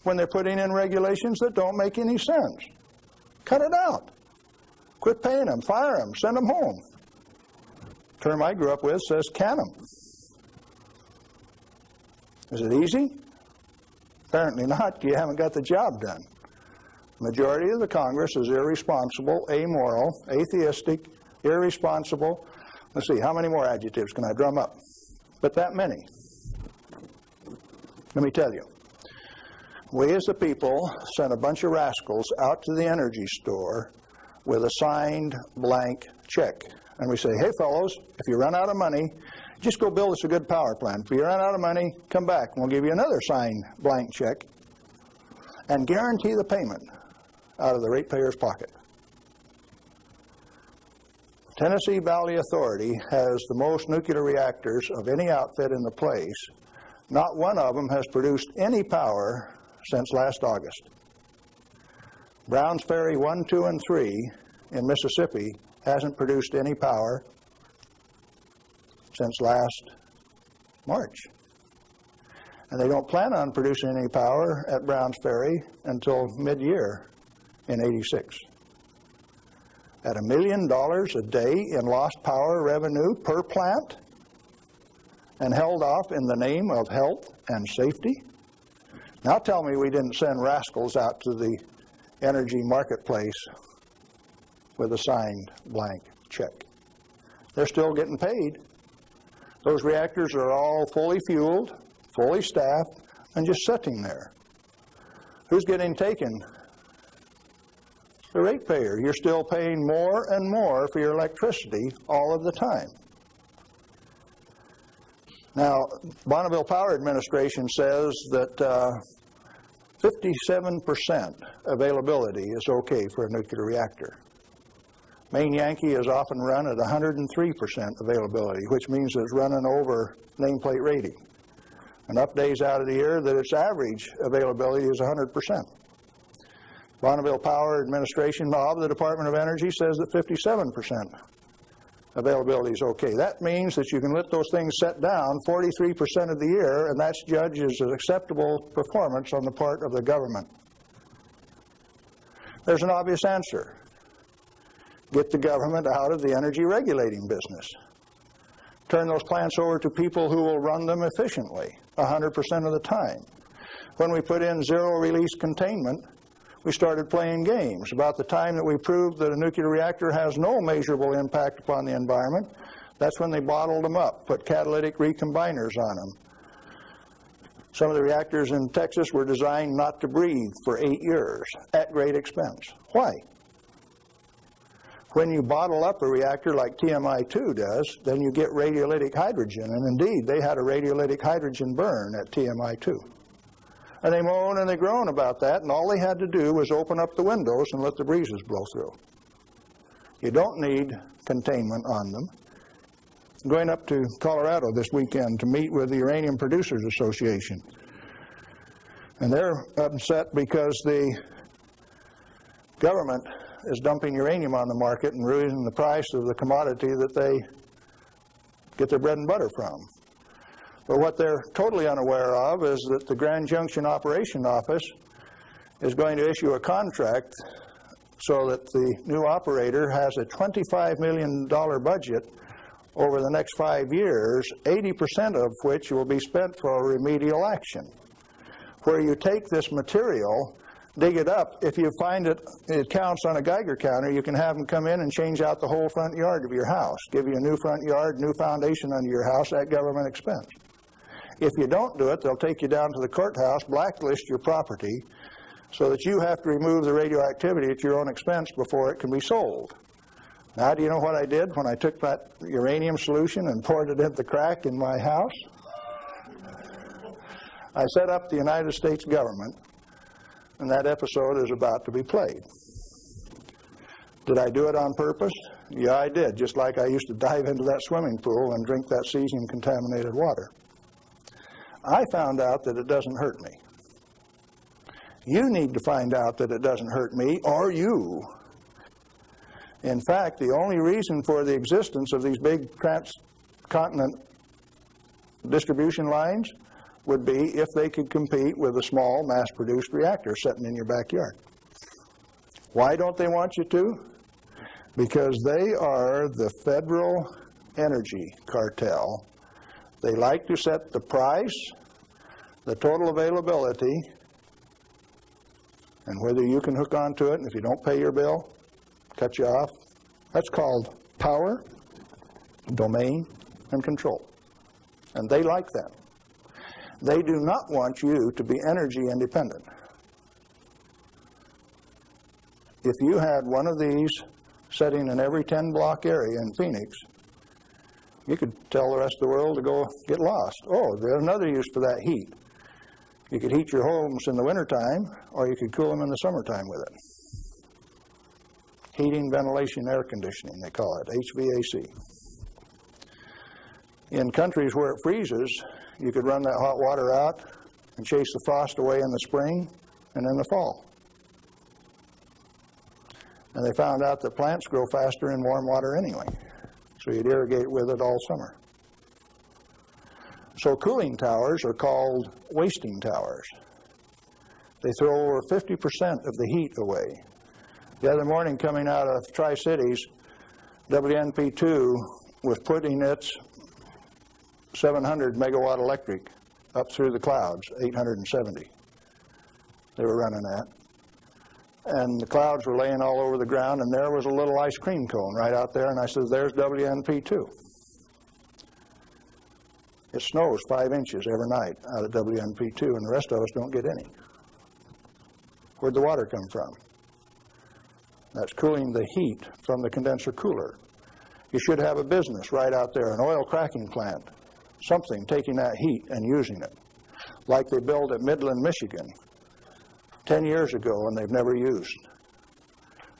When they're putting in regulations that don't make any sense? Cut it out. Quit paying them, fire them, send them home. The term I grew up with says can them. Is it easy? Apparently not. You haven't got the job done. The majority of the Congress is irresponsible, amoral, atheistic, irresponsible. Let's see, how many more adjectives can I drum up? But that many. Let me tell you. We as the people sent a bunch of rascals out to the energy store with a signed blank check. And we say, hey fellows, if you run out of money, just go build us a good power plant. If you run out of money, come back and we'll give you another signed blank check and guarantee the payment out of the ratepayer's pocket. Tennessee Valley Authority has the most nuclear reactors of any outfit in the place. Not one of them has produced any power since last August. Browns Ferry 1, 2, and 3 in Mississippi hasn't produced any power since last March. And they don't plan on producing any power at Browns Ferry until mid-year in '86. At $1 million a day in lost power revenue per plant and held off in the name of health and safety? Now tell me we didn't send rascals out to the energy marketplace with a signed blank check. They're still getting paid. Those reactors are all fully fueled, fully staffed, and just sitting there. Who's getting taken? The ratepayer. You're still paying more and more for your electricity all of the time. Now, Bonneville Power Administration says that 57% availability is okay for a nuclear reactor. Maine Yankee is often run at 103% availability, which means it's running over nameplate rating. Enough days out of the year that its average availability is 100%. Bonneville Power Administration of the Department of Energy says that 57% availability is okay. That means that you can let those things set down 43% of the year, and that's judged as an acceptable performance on the part of the government. There's an obvious answer. Get the government out of the energy regulating business. Turn those plants over to people who will run them efficiently 100% of the time. When we put in zero-release containment, we started playing games. About the time that we proved that a nuclear reactor has no measurable impact upon the environment, that's when they bottled them up, put catalytic recombiners on them. Some of the reactors in Texas were designed not to breathe for 8 years at great expense. Why? When you bottle up a reactor like TMI-2 does, then you get radiolytic hydrogen, and indeed they had a radiolytic hydrogen burn at TMI-2. And they moan and they groan about that, and all they had to do was open up the windows and let the breezes blow through. You don't need containment on them. I'm going up to Colorado this weekend to meet with the Uranium Producers Association. And they're upset because the government is dumping uranium on the market and raising the price of the commodity that they get their bread and butter from. But what they're totally unaware of is that the Grand Junction Operation Office is going to issue a contract so that the new operator has a $25 million budget over the next 5 years, 80% of which will be spent for remedial action. Where you take this material, dig it up, if you find it counts on a Geiger counter, you can have them come in and change out the whole front yard of your house, give you a new front yard, new foundation under your house at government expense. If you don't do it, they'll take you down to the courthouse, blacklist your property, so that you have to remove the radioactivity at your own expense before it can be sold. Now, do you know what I did when I took that uranium solution and poured it into the crack in my house? I set up the United States government, and that episode is about to be played. Did I do it on purpose? Yeah, I did, just like I used to dive into that swimming pool and drink that cesium-contaminated water. I found out that it doesn't hurt me. You need to find out that it doesn't hurt me, or you. In fact, the only reason for the existence of these big transcontinent distribution lines would be if they could compete with a small mass-produced reactor sitting in your backyard. Why don't they want you to? Because they are the federal energy cartel. They like to set the price, the total availability, and whether you can hook onto it, and if you don't pay your bill, cut you off. That's called power, domain, and control. And they like that. They do not want you to be energy independent. If you had one of these sitting in every 10-block area in Phoenix, you could tell the rest of the world to go get lost. Oh, there's another use for that heat. You could heat your homes in the wintertime, or you could cool them in the summertime with it. Heating, ventilation, air conditioning, they call it, HVAC. In countries where it freezes, you could run that hot water out and chase the frost away in the spring and in the fall. And they found out that plants grow faster in warm water anyway, so you'd irrigate with it all summer. So cooling towers are called wasting towers. They throw over 50% of the heat away. The other morning, coming out of Tri-Cities, WNP2 was putting its 700 megawatt electric up through the clouds, 870 they were running at. And the clouds were laying all over the ground, and there was a little ice cream cone right out there, and I said, there's WNP2. It snows 5 inches every night out of WNP2, and the rest of us don't get any. Where'd the water come from? That's cooling the heat from the condenser cooler. You should have a business right out there, an oil cracking plant, something taking that heat and using it, like they built at Midland, Michigan 10 years ago and they've never used.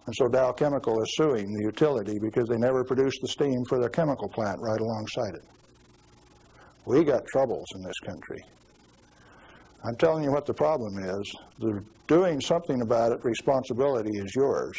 And so Dow Chemical is suing the utility because they never produced the steam for their chemical plant right alongside it. We got troubles in this country. I'm telling you what the problem is. Doing something about it, responsibility is yours.